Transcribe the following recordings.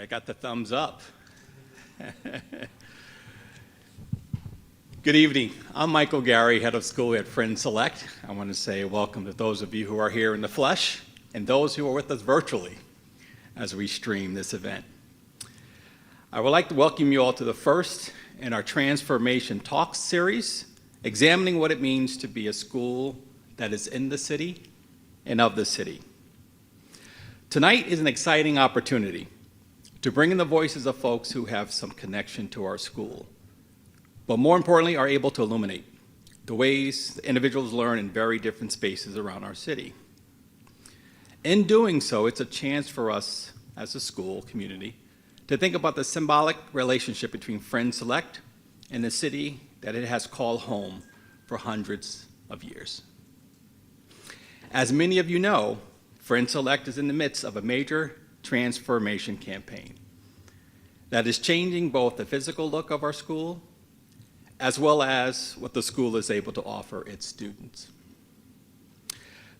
I got the thumbs up. Good evening. I'm Michael Gary, head of school at Friends Select. I want to say welcome to those of you who are here in the flesh and those who are with us virtually as we stream this event. I would like to welcome you all to the first in our Transformation Talks series, examining what it means to be a school that is in the city and of the city. Tonight is an exciting opportunity to bring in the voices of folks who have some connection to our school, but more importantly, are able to illuminate the ways the individuals learn in very different spaces around our city. In doing so, it's a chance for us as a school community to think about the symbolic relationship between Friends Select and the city that it has called home for hundreds of years. As many of you know, Friends Select is in the midst of a major transformation campaign that is changing both the physical look of our school as well as what the school is able to offer its students.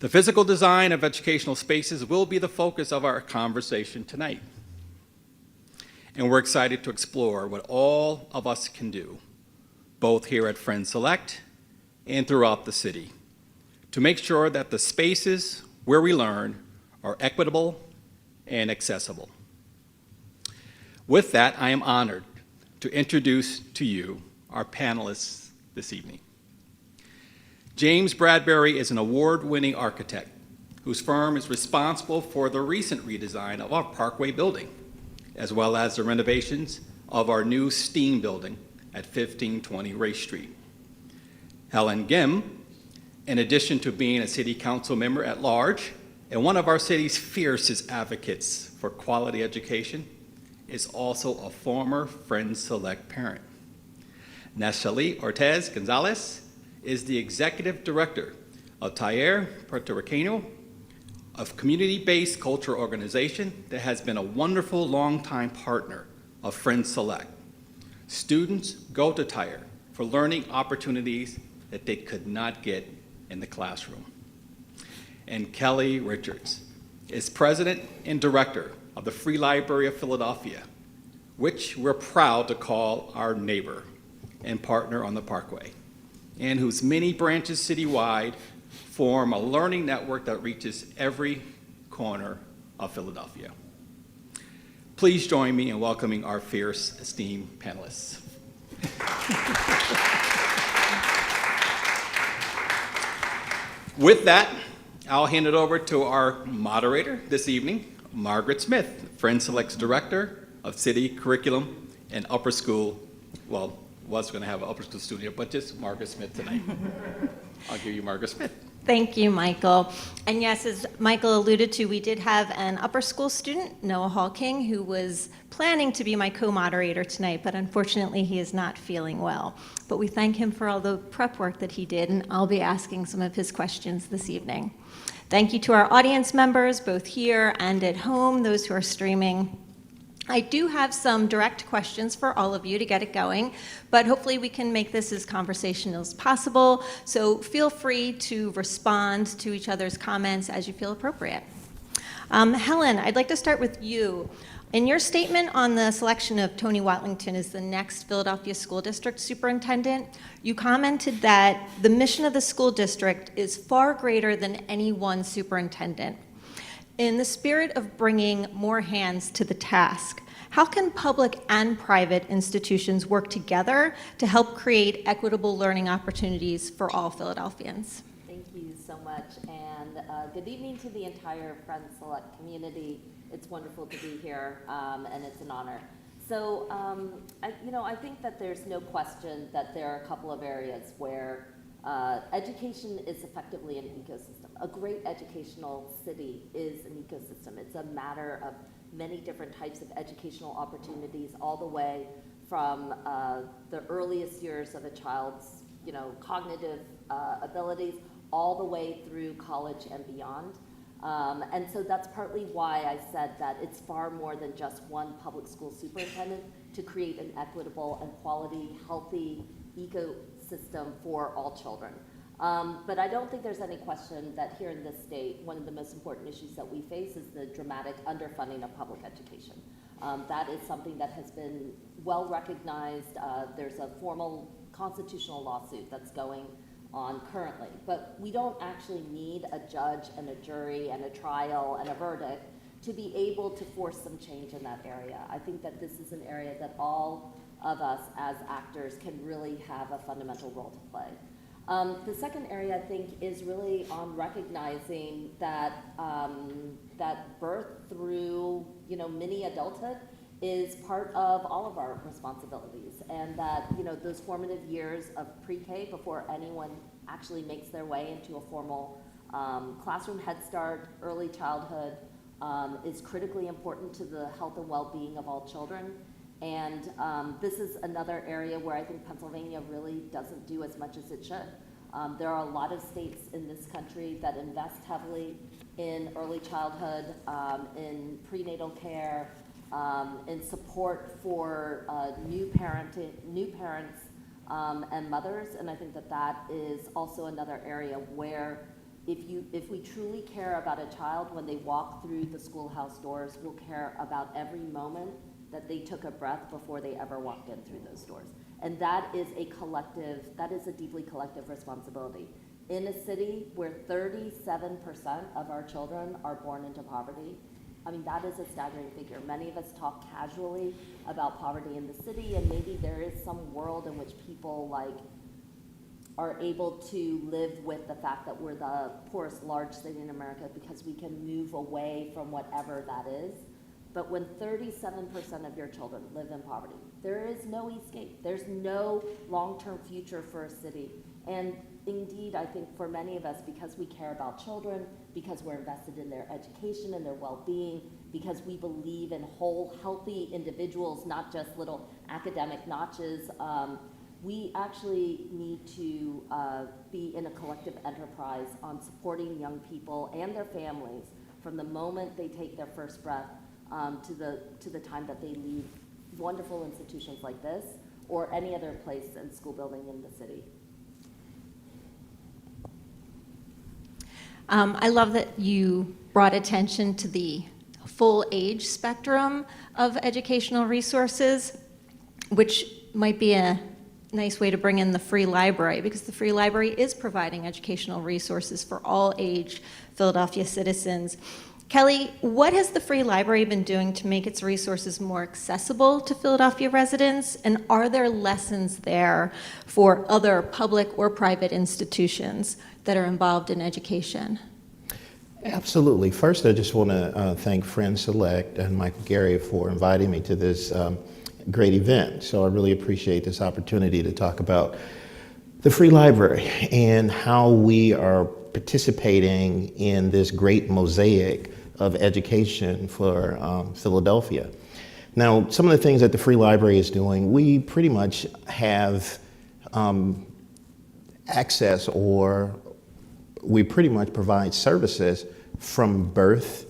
The physical design of educational spaces will be the focus of our conversation tonight. And we're excited to explore what all of us can do, both here at Friends Select and throughout the city, to make sure that the spaces where we learn are equitable and accessible. With that, I am honored to introduce to you our panelists this evening. James Bradberry is an award-winning architect whose firm is responsible for the recent redesign of our Parkway building, as well as the renovations of our new STEAM building at 1520 Race Street. Helen, in addition to being a city council member at large and one of our city's fiercest advocates for quality education, is also a former Friends Select parent. Nasheli Ortiz González is the executive director of Puertorriqueño, a community-based cultural organization that has been a wonderful longtime partner of Friends Select. Students go to Tyre for learning opportunities that they could not get in the classroom. And Kelly Richards is president and director of the Free Library of Philadelphia, which we're proud to call our neighbor and partner on the Parkway, and whose many branches citywide form a learning network that reaches every corner of Philadelphia. Please join me in welcoming our fierce, esteemed panelists. With that, I'll hand it over to our moderator this evening, Margaret Smith, Friends Select's Director of City Curriculum and Upper School. Well, was going to have an upper school student, but just Margaret Smith tonight. I'll give you Margaret Smith. Thank you, Michael. And yes, as Michael alluded to, we did have an upper school student, Noah Hall-King, who was planning to be my co-moderator tonight, but unfortunately he is not feeling well. But we thank him for all the prep work that he did, and I'll be asking some of his questions this evening. Thank you to our audience members, both here and at home, those who are streaming. I do have some direct questions for all of you to get it going, but hopefully we can make this as conversational as possible, so feel free to respond to each other's comments as you feel appropriate. Helen, I'd like to start with you. In your statement on the selection of Tony Watlington as the next Philadelphia School District Superintendent, you commented that the mission of the school district is far greater than any one superintendent. In the spirit of bringing more hands to the task, how can public and private institutions work together to help create equitable learning opportunities for all Philadelphians? Thank you so much, and good evening to the entire Friends Select community. It's wonderful to be here, and it's an honor. So, I think that there's no question that there are a couple of areas where education is effectively an ecosystem. A great educational city is an ecosystem. It's a matter of many different types of educational opportunities, all the way from the earliest years of a child's, cognitive abilities, all the way through college and beyond. And so that's partly why I said that it's far more than just one public school superintendent to create an equitable and quality, healthy ecosystem for all children. But I don't think there's any question that here in this state, one of the most important issues that we face is the dramatic underfunding of public education. That is something that has been well recognized. There's a formal constitutional lawsuit that's going on currently. But we don't actually need a judge and a jury and a trial and a verdict to be able to force some change in that area. I think that this is an area that all of us as actors can really have a fundamental role to play. The second area, I think, is really on recognizing that that birth through, mini adulthood is part of all of our responsibilities, and that, those formative years of pre-K before anyone actually makes their way into a formal classroom, Head Start, early childhood, is critically important to the health and well-being of all children. And this is another area where I think Pennsylvania really doesn't do as much as it should. There are a lot of states in this country that invest heavily in early childhood, in prenatal care, in support for new parents and mothers. And I think that that is also another area where if we truly care about a child when they walk through the schoolhouse doors, we'll care about every moment that they took a breath before they ever walked in through those doors. And that is a deeply collective responsibility. In a city where 37% of our children are born into poverty, that is a staggering figure. Many of us talk casually about poverty in the city, and maybe there is some world in which people are able to live with the fact that we're the poorest large city in America because we can move away from whatever that is. But when 37% of your children live in poverty, there is no escape. There's no long-term future for a city. And indeed, I think for many of us, because we care about children, because we're invested in their education and their well-being, because we believe in whole, healthy individuals, not just little academic notches, we actually need to be in a collective enterprise on supporting young people and their families from the moment they take their first breath to the time that they leave wonderful institutions like this or any other place and school building in the city. I love that you brought attention to the full age spectrum of educational resources, which might be a nice way to bring in the free library, because the free library is providing educational resources for all age Philadelphia citizens. Kelly, what has the free library been doing to make its resources more accessible to Philadelphia residents? And are there lessons there for other public or private institutions that are involved in education? Absolutely. First, I just want to thank Friends Select and Michael Gary for inviting me to this great event. So I really appreciate this opportunity to talk about the free library and how we are participating in this great mosaic of education for Philadelphia. Now, some of the things that the free library is doing, we pretty much have access, or we pretty much provide services from birth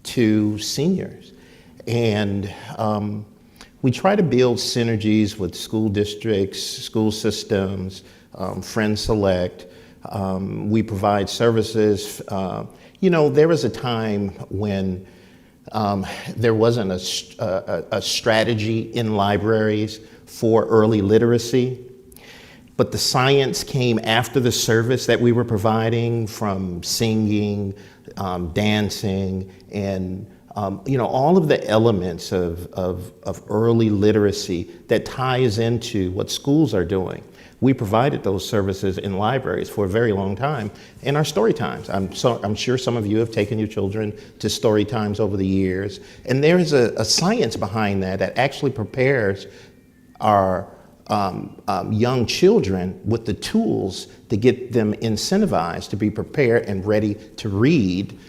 to seniors. And we try to build synergies with school districts, school systems, Friends Select. We provide services. There was a time when there wasn't a strategy in libraries for early literacy, but the science came after the service that we were providing, from singing, dancing, and all of the elements of early literacy that ties into what schools are doing. We provided those services in libraries for a very long time in our story times. I'm sure some of you have taken your children to story times over the years, and there is a science behind that actually prepares our young children with the tools to get them incentivized to be prepared and ready to read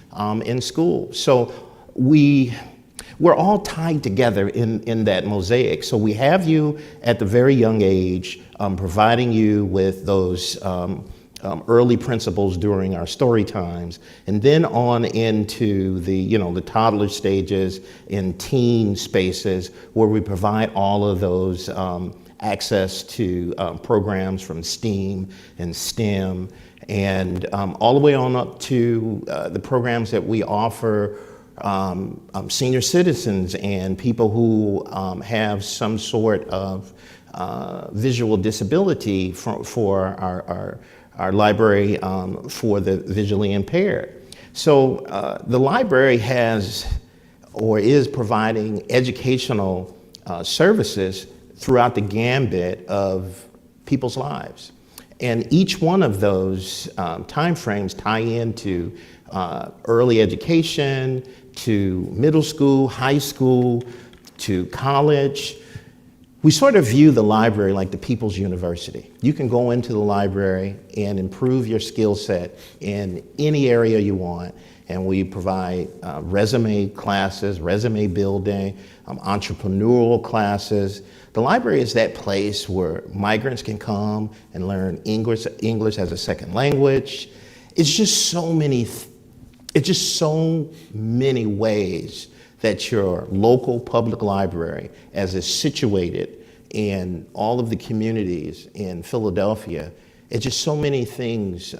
in school. So we're all tied together in that mosaic. So we have you at the very young age, providing you with those early principles during our story times, and then on into the toddler stages and teen spaces where we provide all of those access to programs from STEAM and STEM, and all the way on up to the programs that we offer senior citizens and people who have some sort of visual disability for our library for the visually impaired. So the library has or is providing educational services throughout the gambit of people's lives. And each one of those timeframes tie into early education, to middle school, high school, to college. We sort of view the library like the people's university. You can go into the library and improve your skill set in any area you want. And we provide resume classes, resume building, entrepreneurial classes. The library is that place where migrants can come and learn English as a second language. It's just so many ways that your local public library, as is situated in all of the communities in Philadelphia, it's just so many things,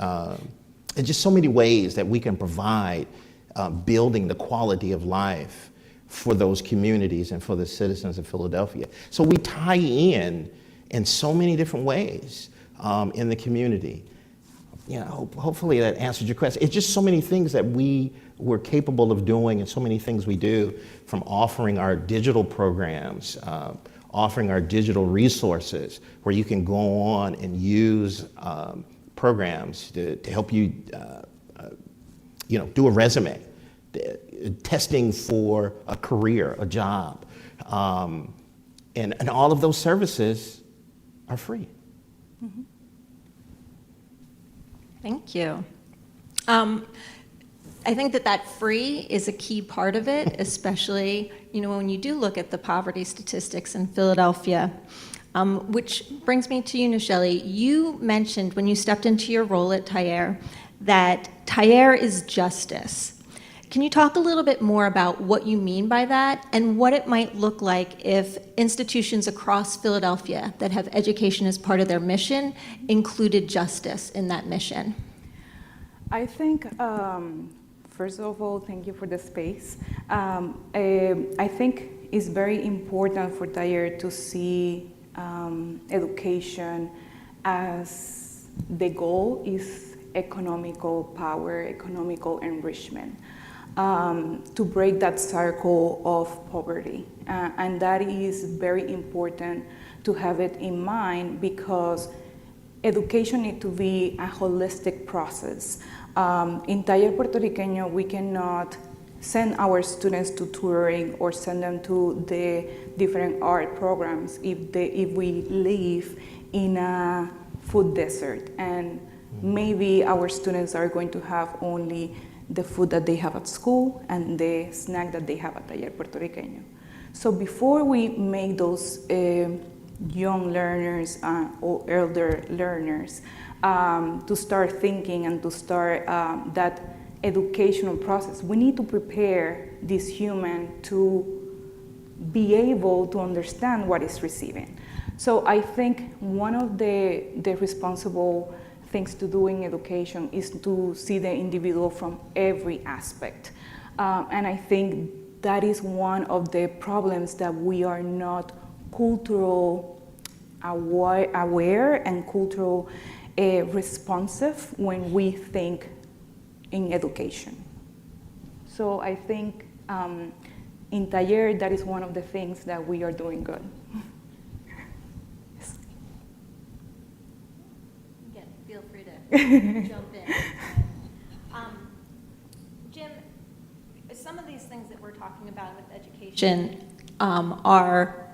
it's just so many ways that we can provide building the quality of life for those communities and for the citizens of Philadelphia. So we tie in so many different ways in the community. You know, hopefully that answered your question. It's just so many things that we're capable of doing, and so many things we do, from offering our digital programs, offering our digital resources, where you can go on and use programs to help you, do a resume, testing for a career, a job, and all of those services are free. Mm-hmm. Thank you. I think that free is a key part of it, especially, when you do look at the poverty statistics in Philadelphia, which brings me to you, Nasheli. You mentioned when you stepped into your role at Taller that Taller is justice. Can you talk a little bit more about what you mean by that and what it might look like if institutions across Philadelphia that have education as part of their mission included justice in that mission? I think, first of all, thank you for the space. I think it's very important for Taller to see education as the goal is economical power, economical enrichment. To break that circle of poverty. And that is very important to have it in mind, because education needs to be a holistic process. In Taller Puertorriqueño, we cannot send our students to tutoring or send them to the different art programs if we live in a food desert, and maybe our students are going to have only the food that they have at school and the snack that they have at Taller Puertorriqueño. So before we make those young learners or elder learners to start thinking and to start that educational process, we need to prepare this human to be able to understand what is receiving. So I think one of the responsible things to do in education is to see the individual from every aspect. And I think that is one of the problems, that we are not cultural aware and cultural responsive when we think in education. So I think in Taller, that is one of the things that we are doing good. Feel free to jump in. Jim, some of these things that we're talking about with education are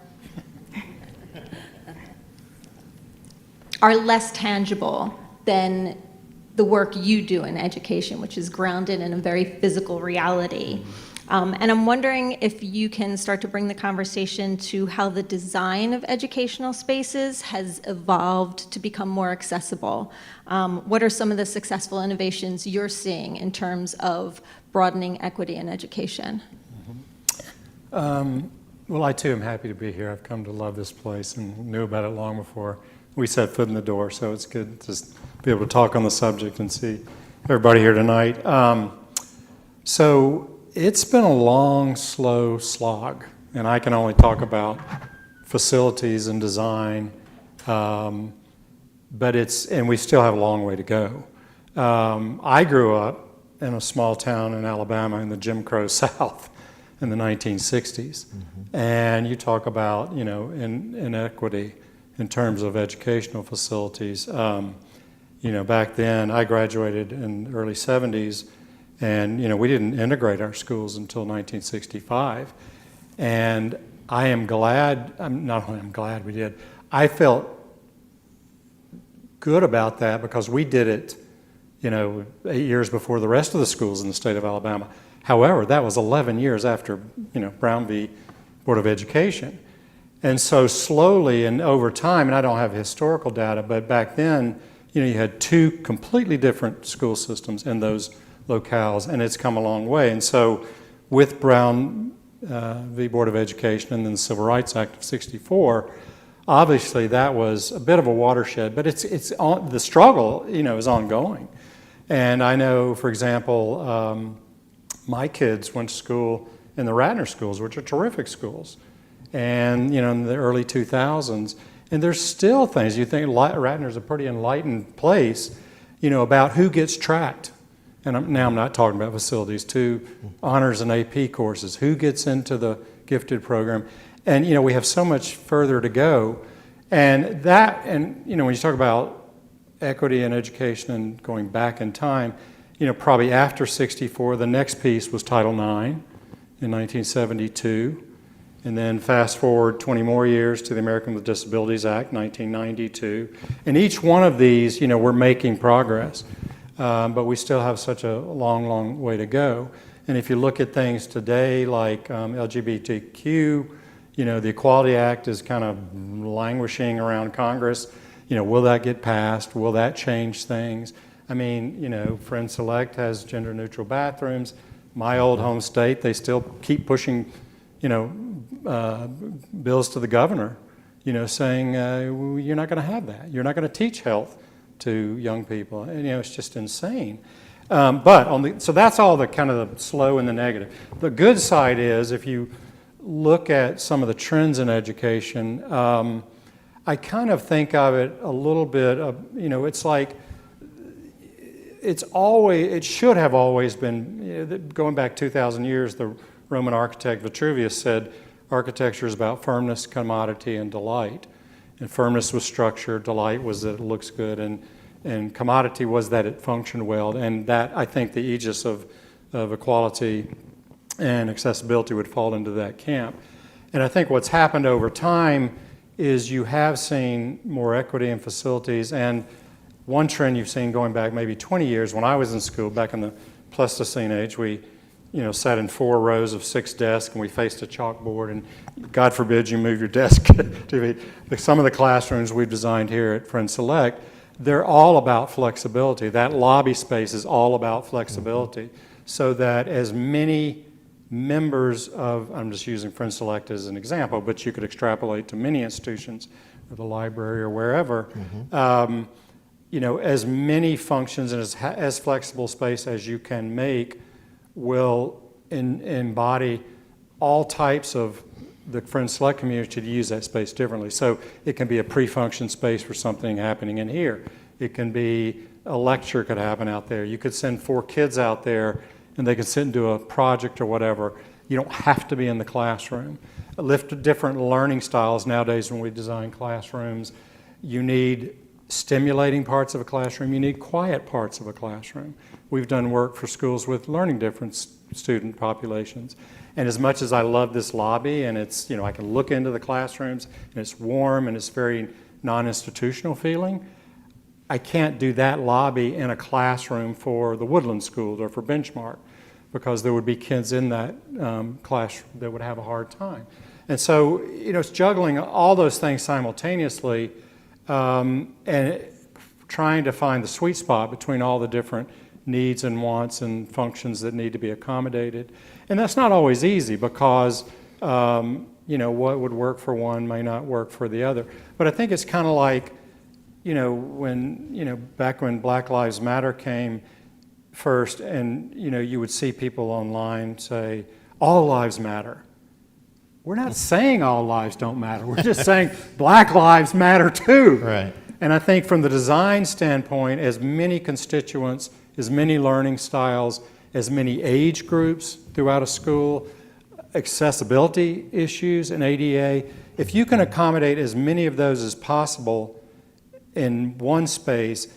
less tangible than the work you do in education, which is grounded in a very physical reality. And I'm wondering if you can start to bring the conversation to how the design of educational spaces has evolved to become more accessible. What are some of the successful innovations you're seeing in terms of broadening equity in education? Well, I too am happy to be here. I've come to love this place and knew about it long before we set foot in the door, so it's good to be able to talk on the subject and see everybody here tonight. So it's been a long, slow slog, and I can only talk about facilities and design, but and we still have a long way to go. I grew up in a small town in Alabama in the Jim Crow South in the 1960s, and you talk about, inequity in terms of educational facilities. Back then, I graduated in the early 70s, and, we didn't integrate our schools until 1965. And I am glad, I'm glad we did. I felt good about that because we did it, 8 years before the rest of the schools in the state of Alabama. However, that was 11 years after, Brown v. Board of Education. And so slowly and over time, and I don't have historical data, but back then, you had two completely different school systems in those locales, and it's come a long way. And so with Brown v. Board of Education and then the Civil Rights Act of '64, obviously that was a bit of a watershed, but the struggle, is ongoing. And I know, for example, my kids went to school in the Radnor schools, which are terrific schools, and in the early 2000s. And there's still things, you think Radnor's a pretty enlightened place, about who gets tracked. And now I'm not talking about facilities, too, honors and AP courses, who gets into the gifted program. And, we have so much further to go. And when you talk about equity in education and going back in time, probably after '64, the next piece was Title IX in 1972. And then fast forward 20 more years to the Americans with Disabilities Act, 1992. And each one of these, we're making progress. But we still have such a long, long way to go. And if you look at things today like LGBTQ, the Equality Act is kind of languishing around Congress. Will that get passed? Will that change things? I mean, Friend Select has gender-neutral bathrooms. My old home state, they still keep pushing, bills to the governor, saying you're not going to have that. You're not going to teach health to young people. And, it's just insane. So that's all the kind of the slow and the negative. The good side is if you look at some of the trends in education, I kind of think of it a little bit of, it's like it should have always been, going back 2,000 years, the Roman architect Vitruvius said architecture is about firmness, commodity, and delight. And firmness was structure, delight was that it looks good, and commodity was that it functioned well. And that, I think, the aegis of equality and accessibility would fall into that camp. And I think what's happened over time is you have seen more equity in facilities. And one trend you've seen going back maybe 20 years, when I was in school, back in the Pleistocene age, we sat in 4 rows of 6 desks and we faced a chalkboard, and God forbid you move your desk to some of the classrooms we've designed here at Friend Select, they're all about flexibility. That lobby space is all about flexibility, so that as many members of, I'm just using Friend Select as an example, but you could extrapolate to many institutions or the library or wherever, as many functions and as flexible space as you can make will embody all types of the Friend Select community to use that space differently. So it can be a pre-function space for something happening in here. It can be a lecture could happen out there. You could send 4 kids out there and they could sit and do a project or whatever. You don't have to be in the classroom. Lift different learning styles nowadays when we design classrooms. You need stimulating parts of a classroom. You need quiet parts of a classroom. We've done work for schools with learning different student populations. And as much as I love this lobby and it's, I can look into the classrooms and it's warm and it's very non-institutional feeling, I can't do that lobby in a classroom for the Woodland Schools or for Benchmark, because there would be kids in that class that would have a hard time. And so, it's juggling all those things simultaneously and trying to find the sweet spot between all the different needs and wants and functions that need to be accommodated. And that's not always easy because, what would work for one may not work for the other. But I think it's kind of like, back when Black Lives Matter came, first, and you would see people online say, all lives matter. We're not saying all lives don't matter. We're just saying Black lives matter too. Right. And I think from the design standpoint, as many constituents, as many learning styles, as many age groups throughout a school, accessibility issues and ADA, if you can accommodate as many of those as possible in one space,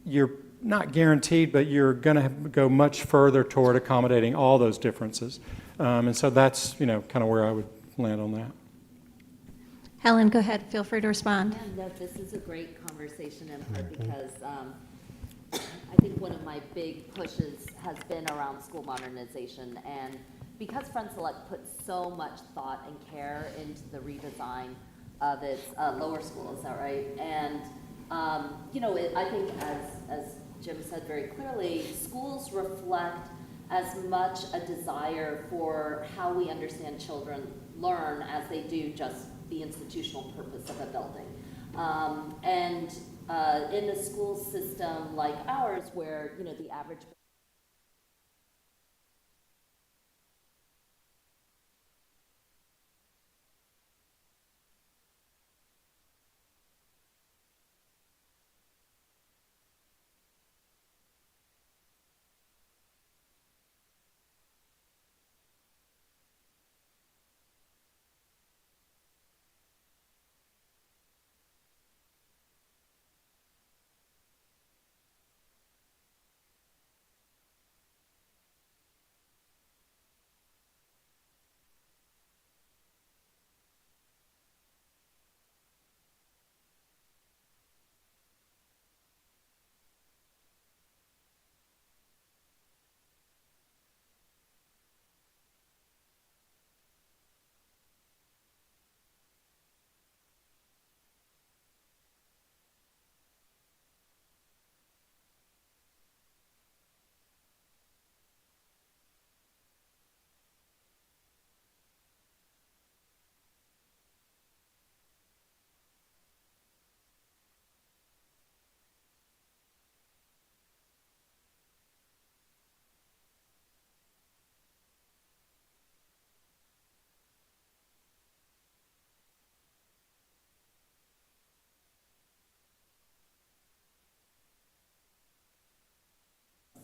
you're not guaranteed, but you're going to go much further toward accommodating all those differences. And so that's, kind of where I would land on that. Helen, go ahead. Feel free to respond. Yeah, no, this is a great conversation in part because I think one of my big pushes has been around school modernization, and because Friends Select put so much thought and care into the redesign of its lower school, is that right? And I think as Jim said very clearly, schools reflect as much a desire for how we understand children learn as they do just the institutional purpose of a building. And in a school system like ours, where the average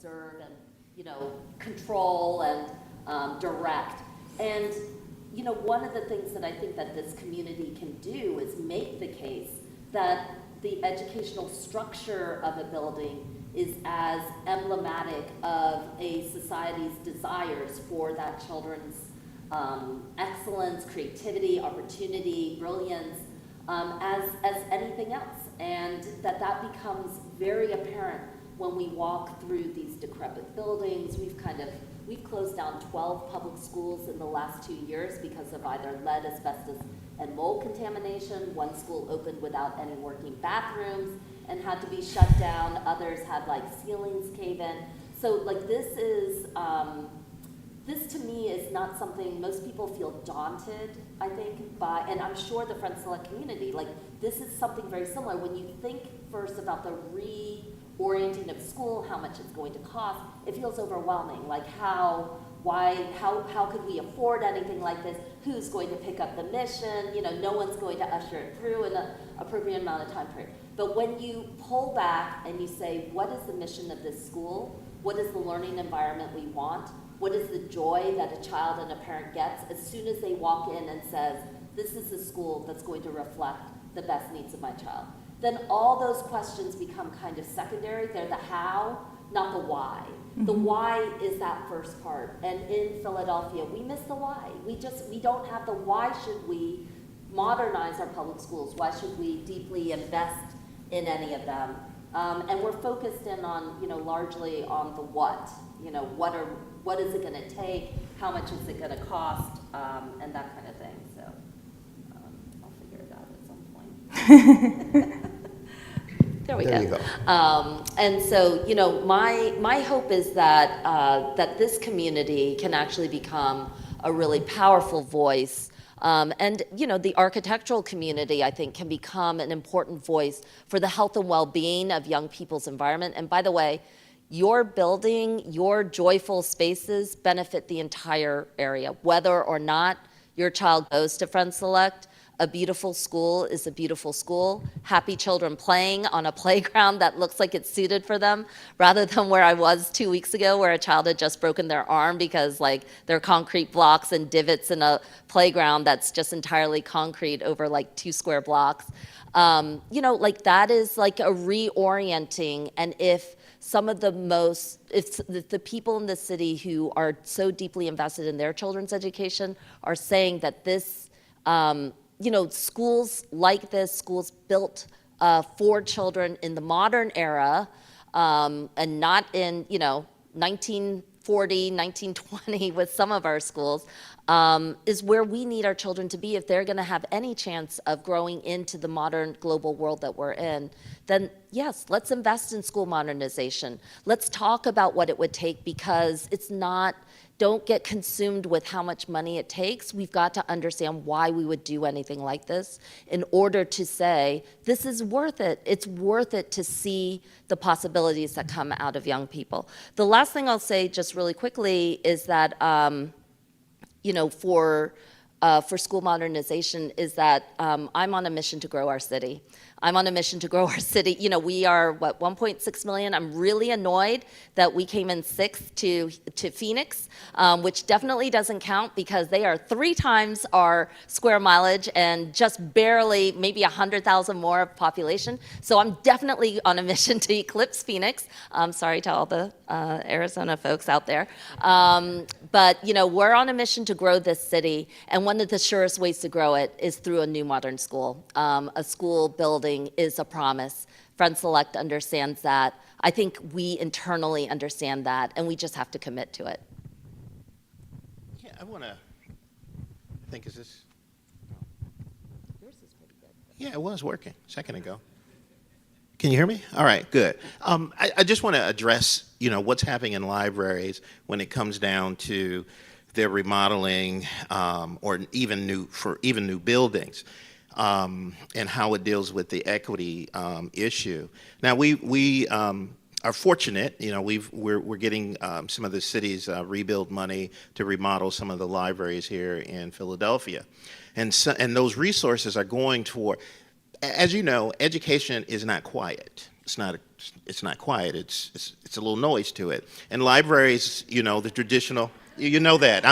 observe and control and direct. And one of the things that I think that this community can do is make the case that the educational structure of a building is as emblematic of a society's desires for that children's excellence, creativity, opportunity, brilliance, as anything else, and that becomes very apparent when we walk through these decrepit buildings. We've closed down 12 public schools in the last 2 years because of either lead, asbestos, and mold contamination. One school opened without any working bathrooms and had to be shut down. Others had ceilings cave in. So this to me is not something most people feel daunted, I think, by, and I'm sure the Friends Select community, this is something very similar. When you think first about the reorienting of school, how much it's going to cost, it feels overwhelming. How could we afford anything like this? Who's going to pick up the mission? No one's going to usher it through in an appropriate amount of time period. But when you pull back and you say, what is the mission of this school? What is the learning environment we want? What is the joy that a child and a parent gets as soon as they walk in and says, this is a school that's going to reflect the best needs of my child? Then all those questions become kind of secondary. They're the how, not the why. Mm-hmm. The why is that first part. And in Philadelphia, we miss the why. We don't have the why should we modernize our public schools? Why should we deeply invest in any of them? And we're focused in on, largely on the what. What is it going to take? How much is it going to cost? And that kind of thing. So I'll figure it out at some point. There we go. And so, my hope is that that this community can actually become a really powerful voice. And the architectural community, I think, can become an important voice for the health and well-being of young people's environment. And by the way, your building, your joyful spaces benefit the entire area. Whether or not your child goes to Friends Select, a beautiful school is a beautiful school. Happy children playing on a playground that looks like it's suited for them, rather than where I was 2 weeks ago, where a child had just broken their arm because like there are concrete blocks and divots in a playground that's just entirely concrete over like 2 square blocks. You know, like that is like a reorienting. And if some of the most, if the people in the city who are so deeply invested in their children's education are saying that this, you know, schools like this, schools built for children in the modern era, and not in, you know, 1940, 1920 with some of our schools, is where we need our children to be if they're going to have any chance of growing into the modern global world that we're in. Then yes, let's invest in school modernization. Let's talk about what it would take, because it's not, don't get consumed with how much money it takes. We've got to understand why we would do anything like this in order to say, this is worth it. It's worth it to see the possibilities that come out of young people. The last thing I'll say just really quickly is that, you know, for school modernization is that I'm on a mission to grow our city. I'm on a mission to grow our city. You know, we are, what, 1.6 million? I'm really annoyed that we came in 6th to Phoenix, which definitely doesn't count because they are 3 times our square mileage and just barely, maybe 100,000 more of population. So I'm definitely on a mission to eclipse Phoenix. Sorry to all the Arizona folks out there. But, you know, we're on a mission to grow this city, and one of the surest ways to grow it is through a new modern school. A school building is a promise. Friends Select understands that. I think we internally understand that, and we just have to commit to it. Yeah, I want to, I think, is this? Yours is pretty good. Yeah, it was working a second ago. Can you hear me? All right, good. I just want to address, you know, what's happening in libraries when it comes down to their remodeling, or even new buildings, and how it deals with the equity issue. Now we are fortunate, you know, we're getting some of the city's rebuild money to remodel some of the libraries here in Philadelphia, and those resources are going toward. As you know, education is not quiet. It's not quiet. It's a little noise to it. And libraries, you know, the traditional. You know that.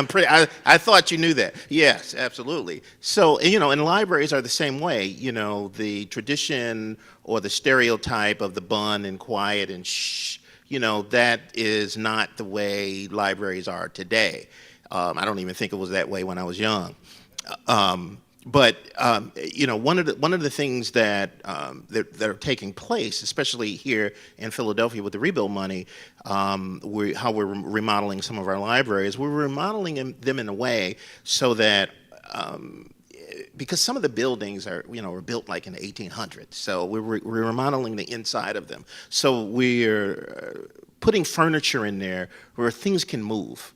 I thought you knew that. Yes, absolutely. So, you know, and libraries are the same way. You know, the tradition or the stereotype of the bun and quiet and shh, you know, that is not the way libraries are today. I don't even think it was that way when I was young. But you know, one of the things that are taking place, especially here in Philadelphia with the rebuild money, how we're remodeling some of our libraries, we're remodeling them in a way so that because some of the buildings are, you know, were built like in the 1800s, so we're remodeling the inside of them. So we're putting furniture in there where things can move,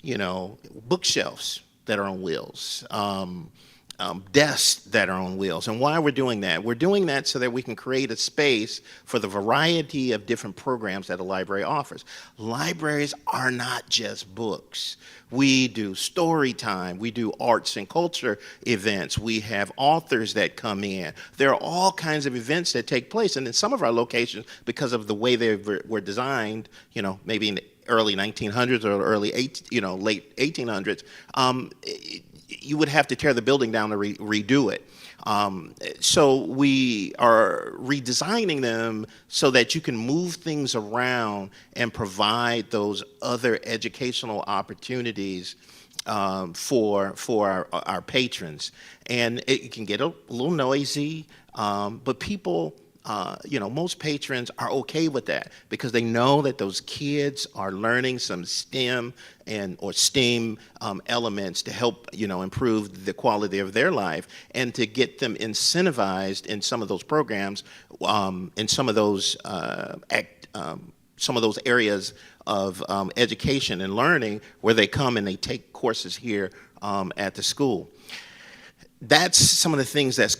you know, bookshelves that are on wheels. Desks that are on wheels. And why we're doing that? We're doing that so that we can create a space for the variety of different programs that a library offers. Libraries are not just books. We do story time. We do arts and culture events. We have authors that come in. There are all kinds of events that take place. And in some of our locations, because of the way they were designed, you know, maybe in the early 1900s or late 1800s, you would have to tear the building down to redo it. So we are redesigning them so that you can move things around and provide those other educational opportunities for our patrons. And it can get a little noisy, but people, you know, most patrons are okay with that because they know that those kids are learning some STEM or STEAM elements to help, you know, improve the quality of their life and to get them incentivized in some of those programs, in some of those areas of education and learning where they come and they take courses here at the school. That's some of the things that's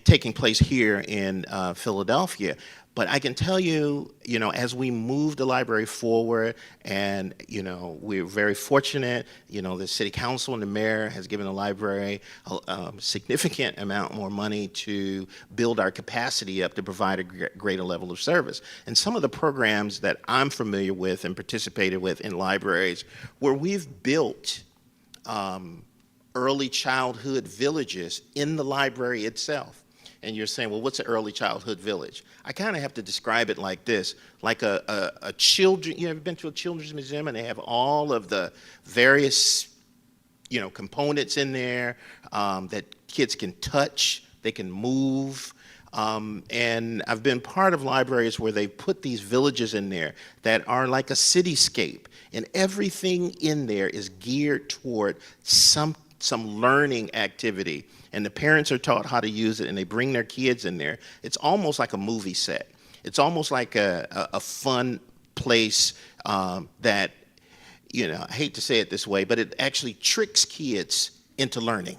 taking place here in Philadelphia. But I can tell you, as we move the library forward, and, we're very fortunate, the city council and the mayor has given the library a significant amount more money to build our capacity up to provide a greater level of service. And some of the programs that I'm familiar with and participated with in libraries where we've built early childhood villages in the library itself. And you're saying, well, what's an early childhood village? I kind of have to describe it like this, like a children, you ever been to a children's museum and they have all of the various, components in there that kids can touch, they can move. And I've been part of libraries where they put these villages in there that are like a cityscape. And everything in there is geared toward some learning activity. And the parents are taught how to use it, and they bring their kids in there. It's almost like a movie set. It's almost like a fun place that, I hate to say it this way, but it actually tricks kids into learning.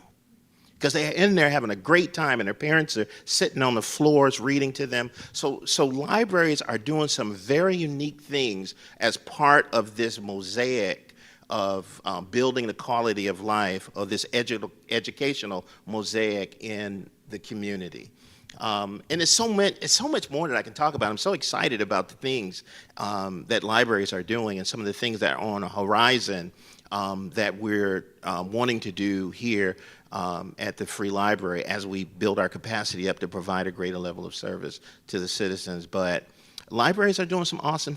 Because they're in there having a great time, and their parents are sitting on the floors reading to them. So libraries are doing some very unique things as part of this mosaic of building the quality of life, or this educational mosaic in the community. And it's so much more that I can talk about. I'm so excited about the things that libraries are doing, and some of the things that are on the horizon that we're wanting to do here at the Free Library as we build our capacity up to provide a greater level of service to the citizens. But libraries are doing some awesome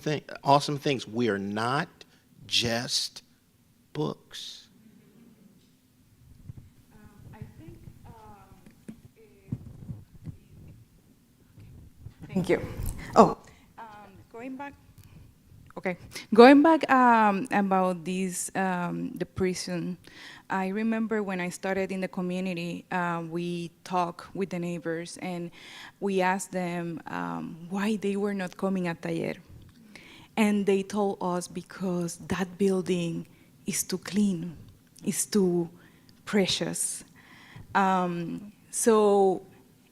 things. We are not just books. I think, thank you. Oh, going back. Okay, going back about this, the prison. I remember when I started in the community, we talked with the neighbors and we asked them why they were not coming at Taller. And they told us because that building is too clean, is too precious. So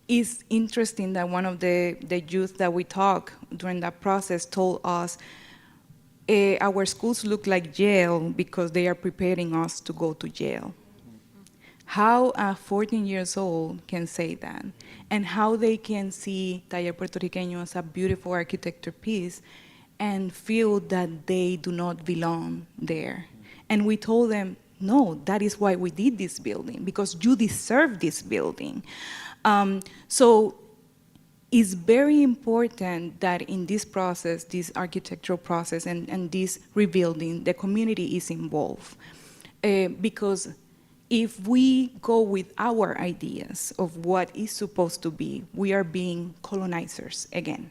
it's interesting that one of the youth that we talked during that process told us our schools look like jail because they are preparing us to go to jail. How a 14 years old can say that, and how they can see Taller Puertorriqueño as a beautiful architecture piece and feel that they do not belong there. And we told them, no, that is why we did this building, because you deserve this building. So it's very important that in this process, this architectural process and this rebuilding, the community is involved. Because if we go with our ideas of what is supposed to be, we are being colonizers again.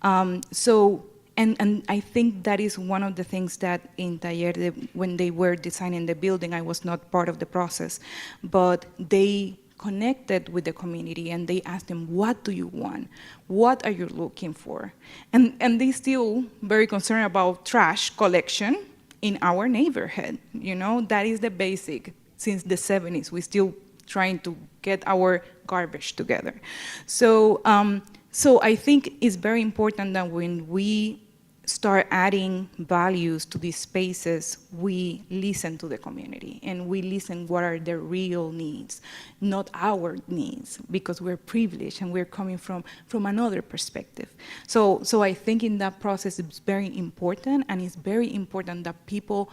And I think that is one of the things that in Taller, when they were designing the building, I was not part of the process, but they connected with the community and they asked them, what do you want? What are you looking for? And they still very concerned about trash collection in our neighborhood. That is the basic. Since the 70s, we're still trying to get our garbage together. So I think it's very important that when we start adding values to these spaces, we listen to the community and we listen what are their real needs, not our needs, because we're privileged and we're coming from another perspective. So I think in that process it's very important, and it's very important that people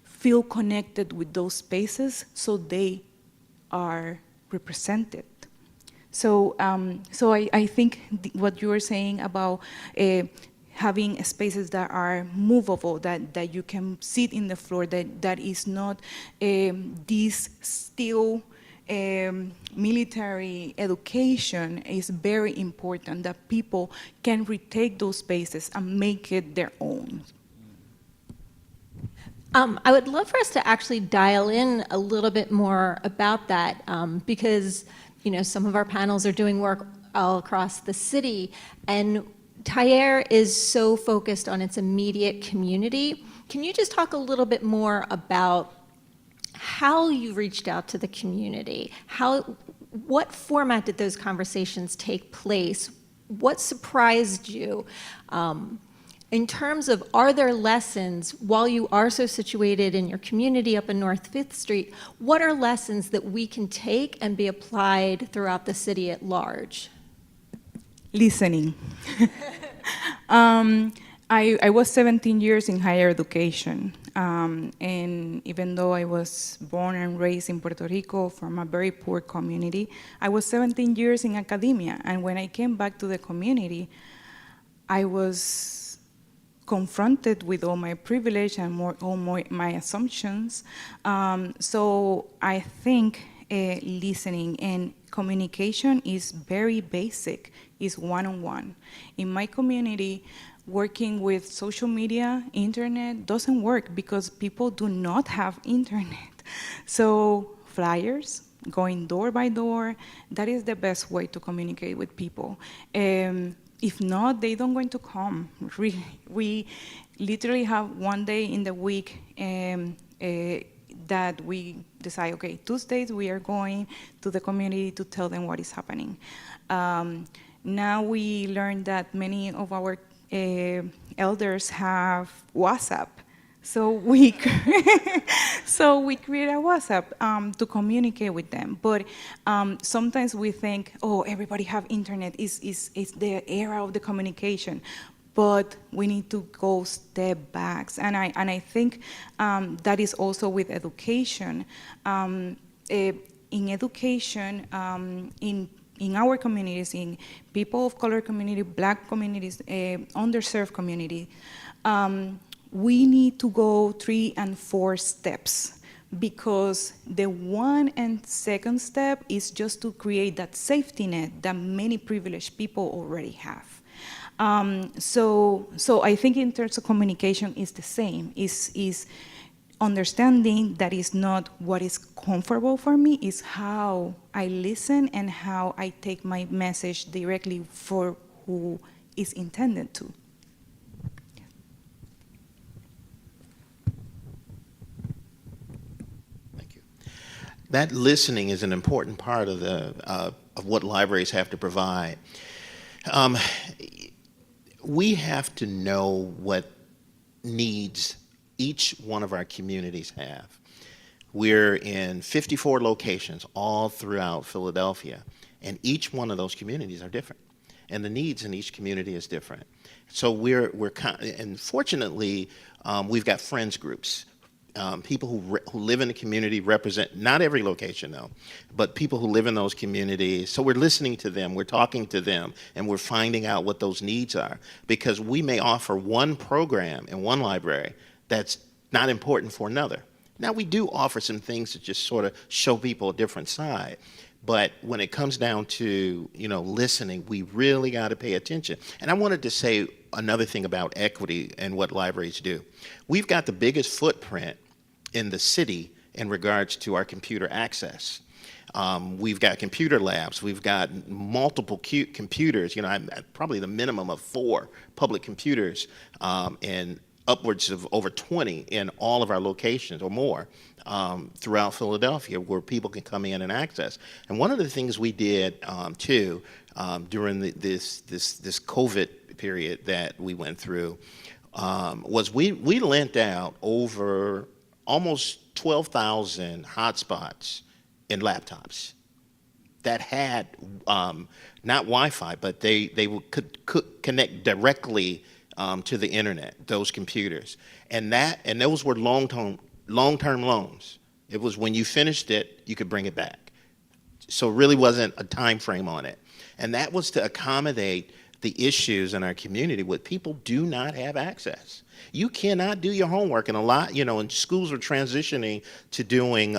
feel connected with those spaces so they are represented. So I think what you were saying about having spaces that are movable, that you can sit in the floor, that is not this still military education is very important, that people can retake those spaces and make it their own. I would love for us to actually dial in a little bit more about that, because some of our panels are doing work all across the city, and Taller is so focused on its immediate community. Can you just talk a little bit more about how you reached out to the community? What format did those conversations take place? what surprised you? In terms of, are there lessons, while you are so situated in your community up in North 5th Street, what are lessons that we can take and be applied throughout the city at large? Listening. I was 17 years in higher education, and even though I was born and raised in Puerto Rico from a very poor community, I was 17 years in academia, and when I came back to the community, I was confronted with all my privilege and all my assumptions. So I think listening and communication is very basic, is one-on-one. In my community, working with social media, internet doesn't work because people do not have internet. So flyers, going door by door, that is the best way to communicate with people. If not, they don't going to come. We literally have one day in the week that we decide, okay, Tuesdays we are going to the community to tell them what is happening. Now we learned that many of our elders have WhatsApp. So we create a WhatsApp to communicate with them. But sometimes we think, oh, everybody have internet. It's the era of the communication. But we need to go step back. And I think that is also with education. In education, in our communities, in people of color community, Black communities, underserved community, we need to go 3 and 4 steps, because the 1 and 2nd step is just to create that safety net that many privileged people already have. So I think in terms of communication is the same, is understanding that is not what is comfortable for me, is how I listen and how I take my message directly for who is intended to. That listening is an important part of of what libraries have to provide. We have to know what needs each one of our communities have. We're in 54 locations all throughout Philadelphia, and each one of those communities are different, and the needs in each community is different. So and fortunately, we've got friends groups. People who live in the community represent, not every location though, but people who live in those communities. So we're listening to them, we're talking to them, and we're finding out what those needs are. Because we may offer one program in one library that's not important for another. Now we do offer some things that just sort of show people a different side. But when it comes down to, listening, we really got to pay attention. And I wanted to say another thing about equity and what libraries do. We've got the biggest footprint in the city in regards to our computer access. We've got computer labs. We've got multiple computers, probably the minimum of 4 public computers, and upwards of over 20 in all of our locations or more throughout Philadelphia, where people can come in and access. And one of the things we did too during this COVID period that we went through was we lent out over almost 12,000 hotspots in laptops that had not Wi-Fi, but they could connect directly to the internet, those computers. And those were long-term loans. It was when you finished it, you could bring it back. So it really wasn't a time frame on it. And that was to accommodate the issues in our community where people do not have access. You cannot do your homework, and a lot, and schools are transitioning to doing,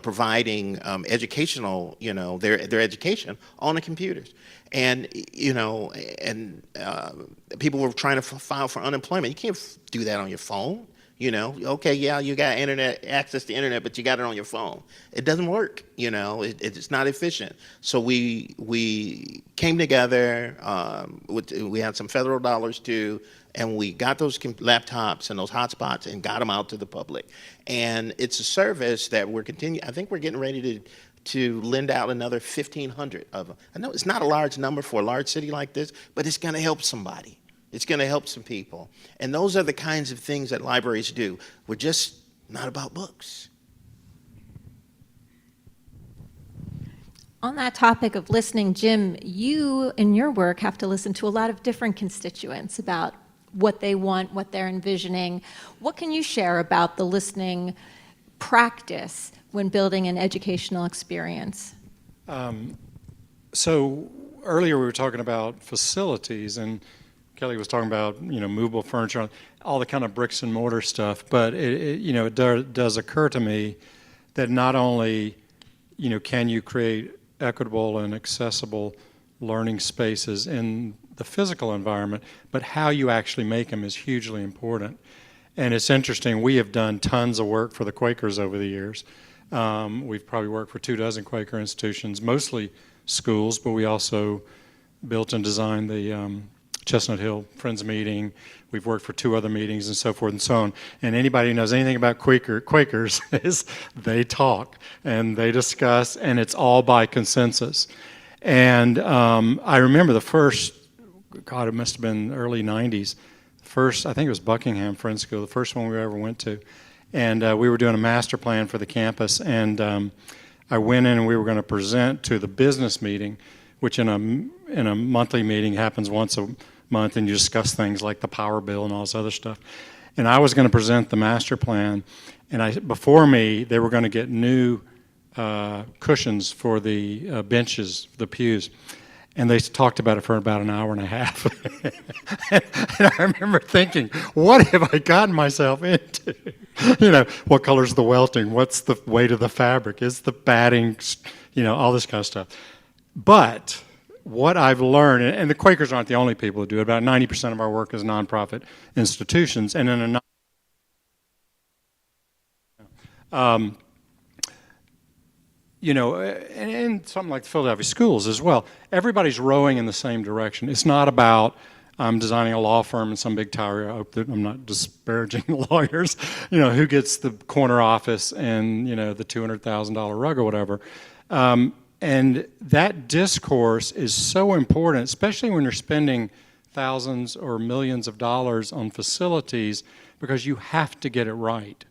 providing educational, their education on the computers. And, people were trying to file for unemployment. You can't do that on your phone. Okay, yeah, you got access to internet, but you got it on your phone. It doesn't work, it's not efficient. So we came together, we had some federal dollars too, and we got those laptops and those hotspots and got them out to the public. And it's a service that I think we're getting ready to lend out another 1,500 of them. I know it's not a large number for a large city like this, but it's going to help somebody. It's going to help some people. And those are the kinds of things that libraries do. We're just not about books. On that topic of listening, Jim, you in your work have to listen to a lot of different constituents about what they want, what they're envisioning. What can you share about the listening practice when building an educational experience? So earlier we were talking about facilities, and Kelly was talking about, movable furniture, all the kind of bricks and mortar stuff. But it does occur to me that not only, can you create equitable and accessible learning spaces in the physical environment, but how you actually make them is hugely important. And it's interesting, we have done tons of work for the Quakers over the years. We've probably worked for 24 Quaker institutions, mostly schools, but we also built and designed the Chestnut Hill Friends Meeting. We've worked for 2 other meetings and so forth and so on. And anybody who knows anything about Quakers is they talk and they discuss, and it's all by consensus. And I remember the first, God, it must have been early 90s, first, I think it was Buckingham Friends School, the first one we ever went to. And we were doing a master plan for the campus, and I went in and we were going to present to the business meeting, which in a monthly meeting happens once a month, and you discuss things like the power bill and all this other stuff. And I was going to present the master plan, and before me, they were going to get new cushions for the benches, the pews. And they talked about it for about an hour and a half. And I remember thinking, what have I gotten myself into? What color's the welting? What's the weight of the fabric? Is the batting, all this kind of stuff. But what I've learned, and the Quakers aren't the only people who do it, about 90% of our work is nonprofit institutions, and in and something like the Philadelphia schools as well, everybody's rowing in the same direction. It's not about I'm designing a law firm in some big tower. I hope that I'm not disparaging the lawyers, who gets the corner office and, the $200,000 rug or whatever. And that discourse is so important, especially when you're spending thousands or millions of dollars on facilities, because you have to get it right.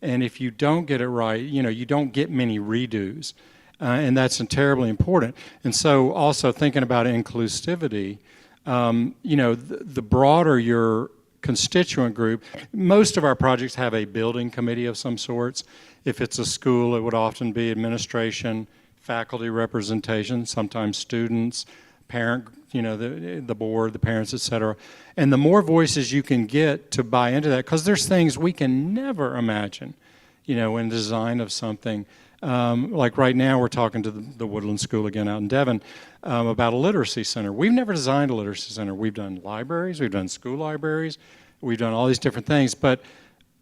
And if you don't get it right, you don't get many redos. And that's terribly important. And so also thinking about inclusivity, the broader your constituent group, most of our projects have a building committee of some sorts. If it's a school, it would often be administration, faculty representation, sometimes students, parent, the board, the parents, et cetera. And the more voices you can get to buy into that, because there's things we can never imagine, in design of something. Like right now, we're talking to the Woodland School again out in Devon about a literacy center. We've never designed a literacy center. We've done libraries, we've done school libraries, we've done all these different things. But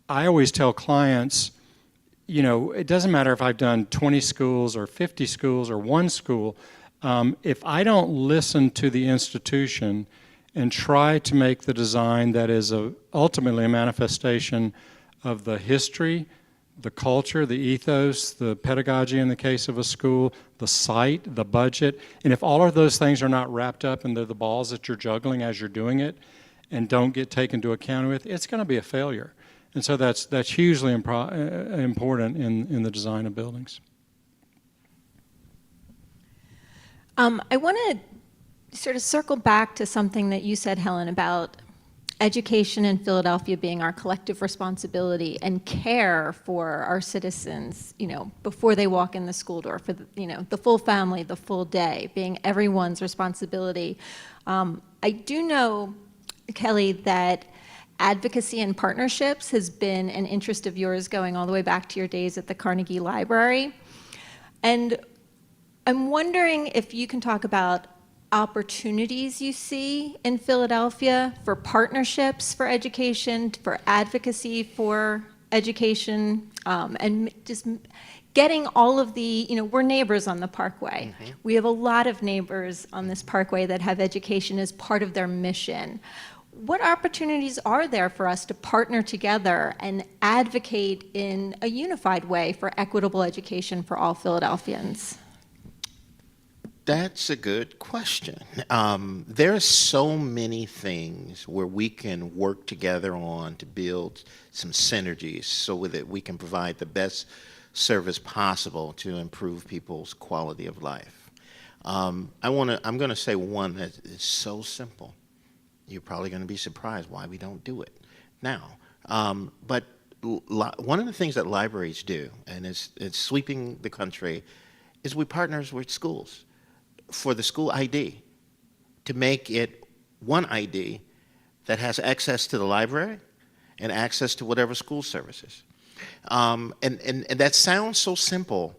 I always tell clients, it doesn't matter if I've done 20 schools or 50 schools or 1 school. If I don't listen to the institution and try to make the design that is ultimately a manifestation of the history, the culture, the ethos, the pedagogy in the case of a school, the site, the budget, and if all of those things are not wrapped up into the balls that you're juggling as you're doing it and don't get taken into account with, it's going to be a failure. And so that's hugely important in the design of buildings. I want to sort of circle back to something that you said, Helen, about education in Philadelphia being our collective responsibility and care for our citizens, before they walk in the school door, for the full family, the full day, being everyone's responsibility. I do know, Kelly, that advocacy and partnerships has been an interest of yours going all the way back to your days at the Carnegie Library. And I'm wondering if you can talk about opportunities you see in Philadelphia for partnerships for education, for advocacy for education, and just getting all of the, we're neighbors on the Parkway. Mm-hmm. We have a lot of neighbors on this Parkway that have education as part of their mission. what opportunities are there for us to partner together and advocate in a unified way for equitable education for all Philadelphians? That's a good question. There are so many things where we can work together on to build some synergies so that we can provide the best service possible to improve people's quality of life. I'm going to say one that is so simple. You're probably going to be surprised why we don't do it now. But one of the things that libraries do, and it's sweeping the country, is we partner with schools for the school ID, to make it one ID that has access to the library and access to whatever school services. And that sounds so simple,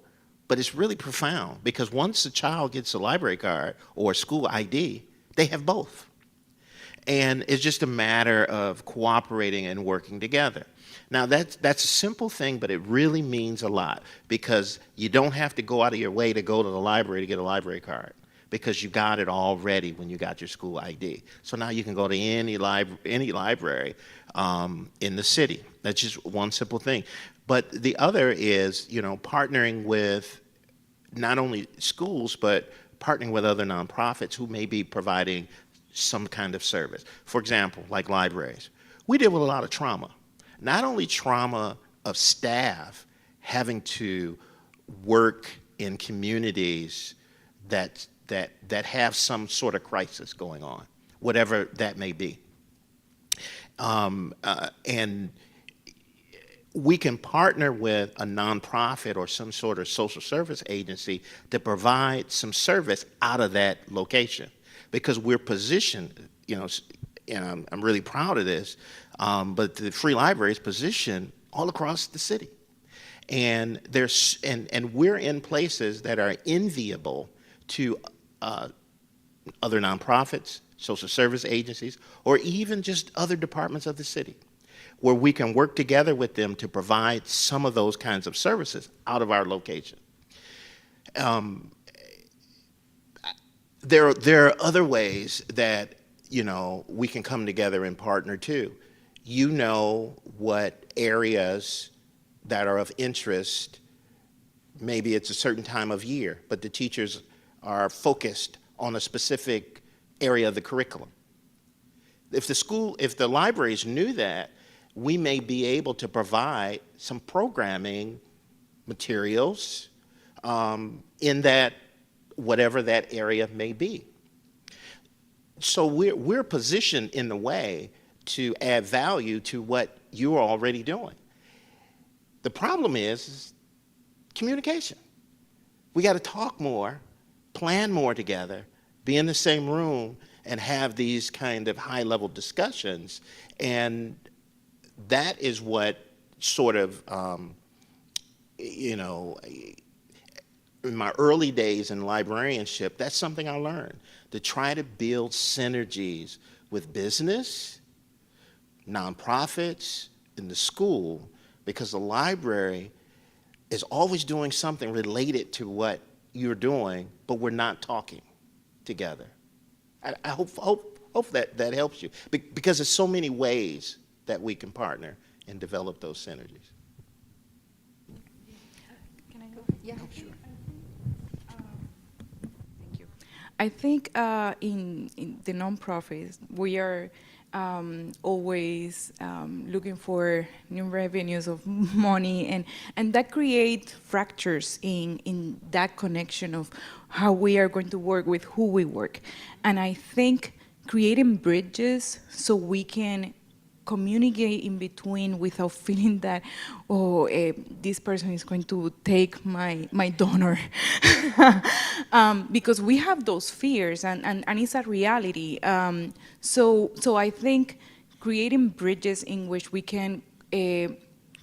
but it's really profound, because once a child gets a library card or a school ID, they have both. And it's just a matter of cooperating and working together. Now, that's a simple thing, but it really means a lot, because you don't have to go out of your way to go to the library to get a library card, because you got it already when you got your school ID. So now you can go to any library in the city. That's just one simple thing. But the other is, partnering with not only schools, but partnering with other nonprofits who may be providing some kind of service. For example, like libraries. We deal with a lot of trauma. Not only trauma of staff having to work in communities that have some sort of crisis going on, whatever that may be. And we can partner with a nonprofit or some sort of social service agency to provide some service out of that location, because we're positioned, and I'm really proud of this, but the Free Library is positioned all across the city. And we're in places that are enviable to other nonprofits, social service agencies, or even just other departments of the city, where we can work together with them to provide some of those kinds of services out of our location. There are other ways that, we can come together and partner too. You know what areas that are of interest. Maybe it's a certain time of year, but the teachers are focused on a specific area of the curriculum. If the libraries knew that, we may be able to provide some programming materials in that, whatever that area may be. So we're positioned in the way to add value to what you're already doing. The problem is communication. We got to talk more, plan more together, be in the same room, and have these kind of high-level discussions. And that is what sort of, in my early days in librarianship, that's something I learned, to try to build synergies with business, nonprofits, and the school, because the library is always doing something related to what you're doing, but we're not talking together. I hope that helps you, because there's so many ways that we can partner and develop those synergies. Can I go? Yeah, sure. Thank you. I think in the nonprofits, we are always looking for new revenues of money, and that creates fractures in that connection of how we are going to work with who we work. And I think creating bridges so we can communicate in between without feeling that, this person is going to take my donor. Because we have those fears, and it's a reality. So I think creating bridges in which we can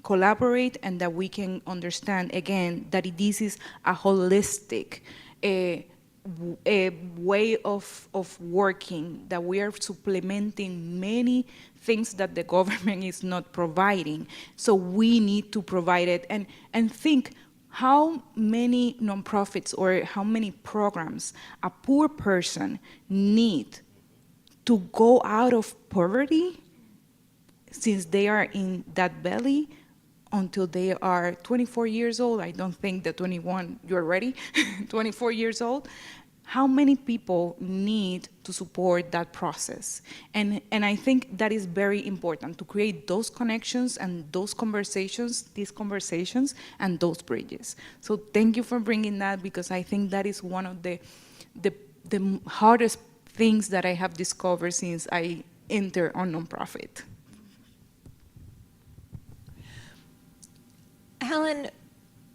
collaborate, and that we can understand, again, that this is a holistic a way of working, that we are supplementing many things that the government is not providing. So we need to provide it, and think how many nonprofits or how many programs a poor person need to go out of poverty since they are in that belly until they are 24 years old. I don't think that 21, you're ready, 24 years old. How many people need to support that process? And I think that is very important to create those connections and those conversations, these conversations and those bridges. So thank you for bringing that, because I think that is one of the hardest things that I have discovered since I entered on nonprofit. Helen,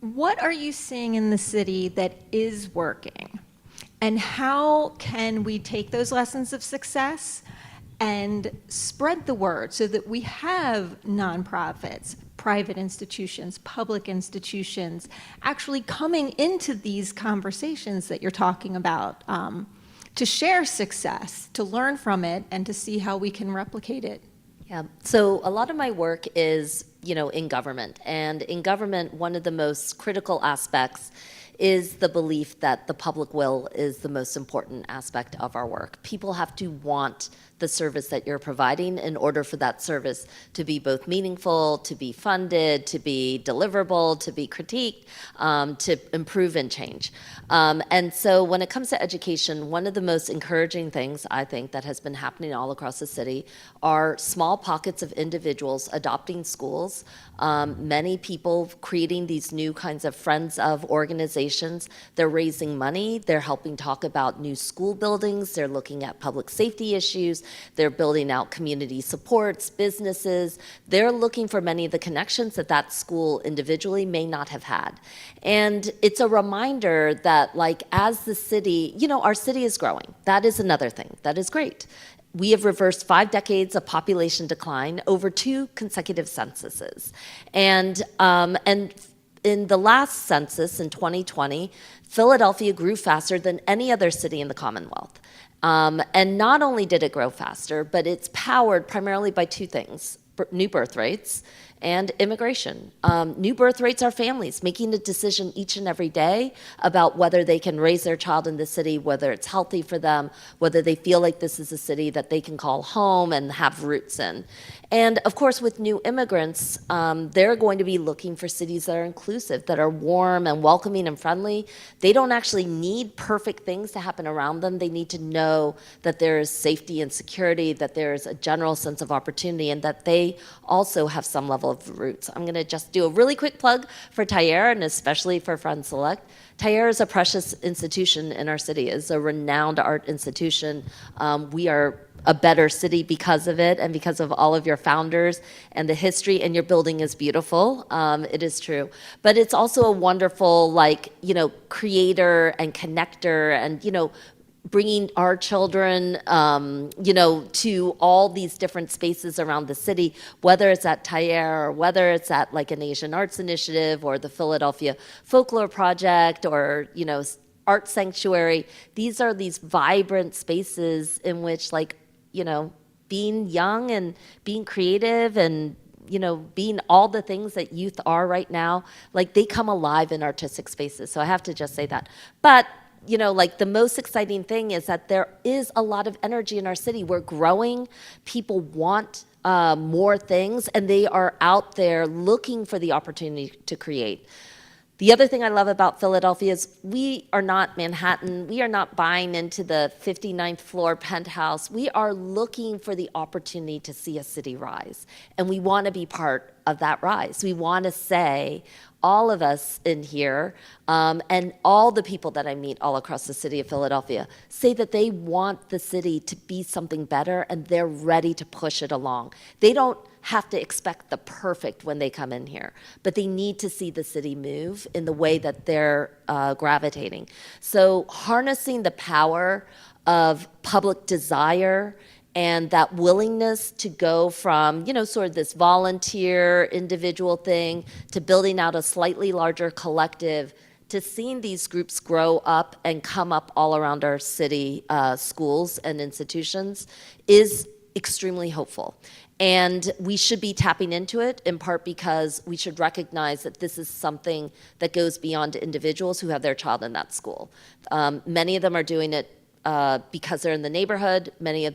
what are you seeing in the city that is working? And how can we take those lessons of success and spread the word so that we have nonprofits, private institutions, public institutions actually coming into these conversations that you're talking about to share success, to learn from it, and to see how we can replicate it? Yeah, so a lot of my work is, in government. And in government, one of the most critical aspects is the belief that the public will is the most important aspect of our work. People have to want the service that you're providing in order for that service to be both meaningful, to be funded, to be deliverable, to be critiqued, to improve and change. And so when it comes to education, one of the most encouraging things I think that has been happening all across the city are small pockets of individuals adopting schools, many people creating these new kinds of friends of organizations. They're raising money, they're helping talk about new school buildings, they're looking at public safety issues, they're building out community supports, businesses. They're looking for many of the connections that that school individually may not have had. And it's a reminder that, like, as the city, our city is growing. That is another thing. That is great. We have reversed 5 decades of population decline over 2 consecutive censuses. And in the last census in 2020, Philadelphia grew faster than any other city in the Commonwealth. And not only did it grow faster, but it's powered primarily by 2 things: new birth rates and immigration. New birth rates are families making a decision each and every day about whether they can raise their child in the city, whether it's healthy for them, whether they feel like this is a city that they can call home and have roots in. And of course, with new immigrants, they're going to be looking for cities that are inclusive, that are warm and welcoming and friendly. They don't actually need perfect things to happen around them. They need to know that there is safety and security, that there is a general sense of opportunity, and that they also have some level of roots. I'm going to just do a really quick plug for Taller, and especially for Friends Select. Taller is a precious institution in our city. It's a renowned art institution. We are a better city because of it and because of all of your founders and the history, and your building is beautiful. It is true. But it's also a wonderful, creator and connector, and, bringing our children, to all these different spaces around the city, whether it's at Taller or whether it's at an Asian Arts Initiative or the Philadelphia Folklore Project or, Art Sanctuary. These are these vibrant spaces in which, being young and being creative and, being all the things that youth are right now, they come alive in artistic spaces. So I have to just say that. But the most exciting thing is that there is a lot of energy in our city. We're growing. People want more things, and they are out there looking for the opportunity to create. The other thing I love about Philadelphia is we are not Manhattan. We are not buying into the 59th floor penthouse. We are looking for the opportunity to see a city rise, and we want to be part of that rise. We want to say, all of us in here, and all the people that I meet all across the city of Philadelphia, say that they want the city to be something better, and they're ready to push it along. They don't have to expect the perfect when they come in here, but they need to see the city move in the way that they're gravitating. So harnessing the power of public desire and that willingness to go from, sort of this volunteer individual thing to building out a slightly larger collective, to seeing these groups grow up and come up all around our city schools and institutions is extremely hopeful. And we should be tapping into it, in part because we should recognize that this is something that goes beyond individuals who have their child in that school. Many of them are doing it because they're in the neighborhood. Many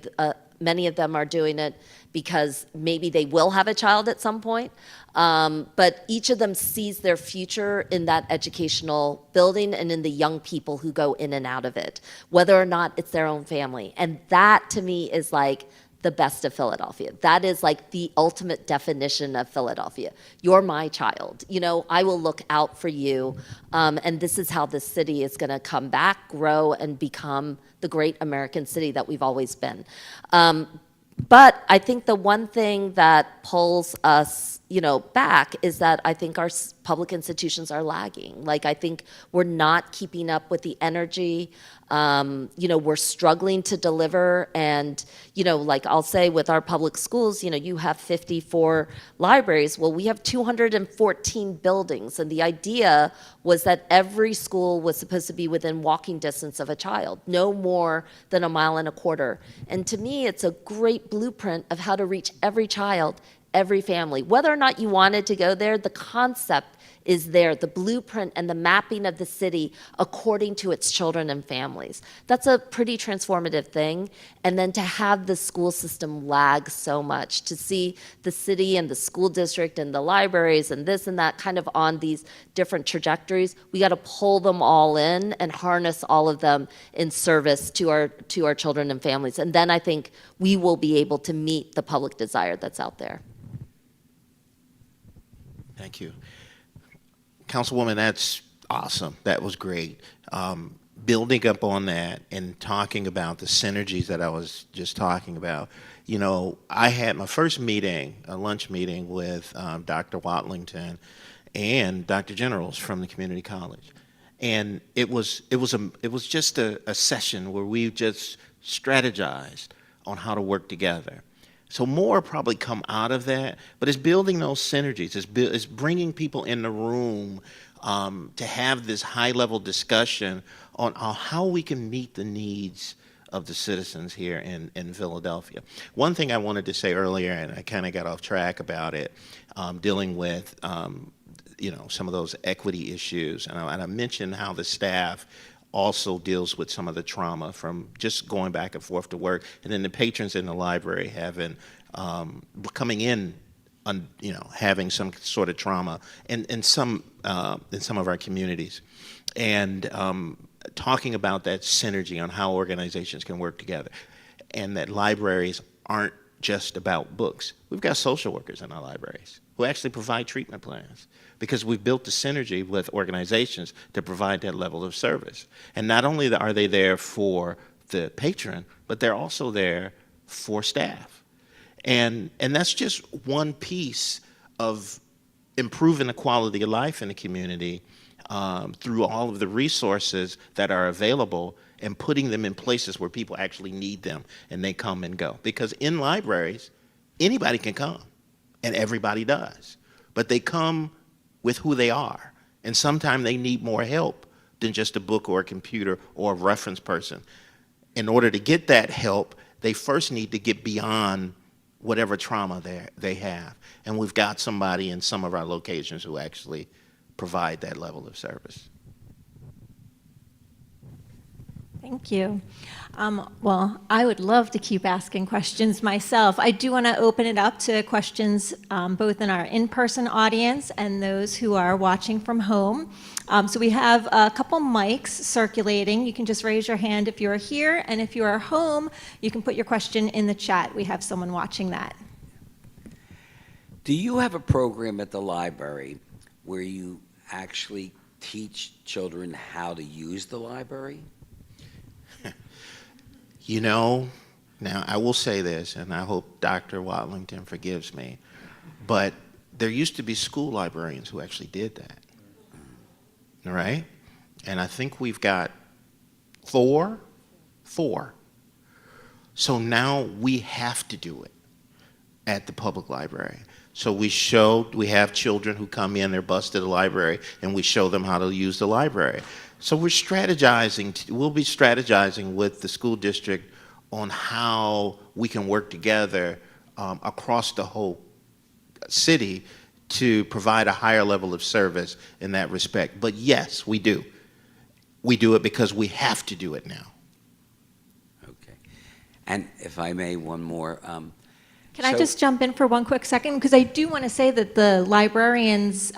Many of them are doing it because maybe they will have a child at some point. But each of them sees their future in that educational building and in the young people who go in and out of it, whether or not it's their own family. And that, to me, is like the best of Philadelphia. That is like the ultimate definition of Philadelphia. You're my child. You know, I will look out for you. And this is how this city is going to come back, grow, and become the great American city that we've always been. But I think the one thing that pulls us, you know, back is that I think our public institutions are lagging. Like, I think we're not keeping up with the energy. You know, we're struggling to deliver. And, you know, like I'll say with our public schools, you know, you have 54 libraries. Well, we have 214 buildings. And the idea was that every school was supposed to be within walking distance of a child, no more than a mile and a quarter. And to me, it's a great blueprint of how to reach every child, every family. Whether or not you wanted to go there, the concept is there, the blueprint and the mapping of the city according to its children and families. That's a pretty transformative thing. And then to have the school system lag so much, to see the city and the school district and the libraries and this and that kind of on these different trajectories, we got to pull them all in and harness all of them in service to our children and families. And then I think we will be able to meet the public desire that's out there. Thank you. Councilwoman, that's awesome. That was great. Building up on that and talking about the synergies that I was just talking about, you know, I had my first meeting, a lunch meeting with Dr. Watlington and Dr. Generals from the community college. And it was just a session where we just strategized on how to work together. So more probably come out of that, but it's building those synergies. It's bringing people in the room to have this high-level discussion on how we can meet the needs of the citizens here in Philadelphia. One thing I wanted to say earlier, and I kind of got off track about it, dealing with you know, some of those equity issues, and I mentioned how the staff also deals with some of the trauma from just going back and forth to work, and then the patrons in the library having coming in, you know, having some sort of trauma in some of our communities, and talking about that synergy on how organizations can work together, and that libraries aren't just about books. We've got social workers in our libraries who actually provide treatment plans, because we've built the synergy with organizations to provide that level of service. And not only are they there for the patron, but they're also there for staff. And that's just one piece of improving the quality of life in the community through all of the resources that are available and putting them in places where people actually need them and they come and go. Because in libraries, anybody can come and everybody does, but they come with who they are. And sometimes they need more help than just a book or a computer or a reference person. In order to get that help, they first need to get beyond whatever trauma they have. And we've got somebody in some of our locations who actually provide that level of service. Thank you. Well, I would love to keep asking questions myself. I do want to open it up to questions both in our in-person audience and those who are watching from home. So we have a couple mics circulating. You can just raise your hand if you're here, and if you are home, you can put your question in the chat. We have someone watching that. Do you have a program at the library where you actually teach children how to use the library? You know, now I will say this, and I hope Dr. Watlington forgives me, but there used to be school librarians who actually did that, all right? And I think we've got four. So now we have to do it at the public library. So we have children who come in, they're bused to the library, and we show them how to use the library. So we'll be strategizing with the school district on how we can work together across the whole city to provide a higher level of service in that respect. But yes, we do. We do it because we have to do it now. Okay. And if I may, one more. Can I So- just jump in for one quick second? Because I do want to say that the librarians,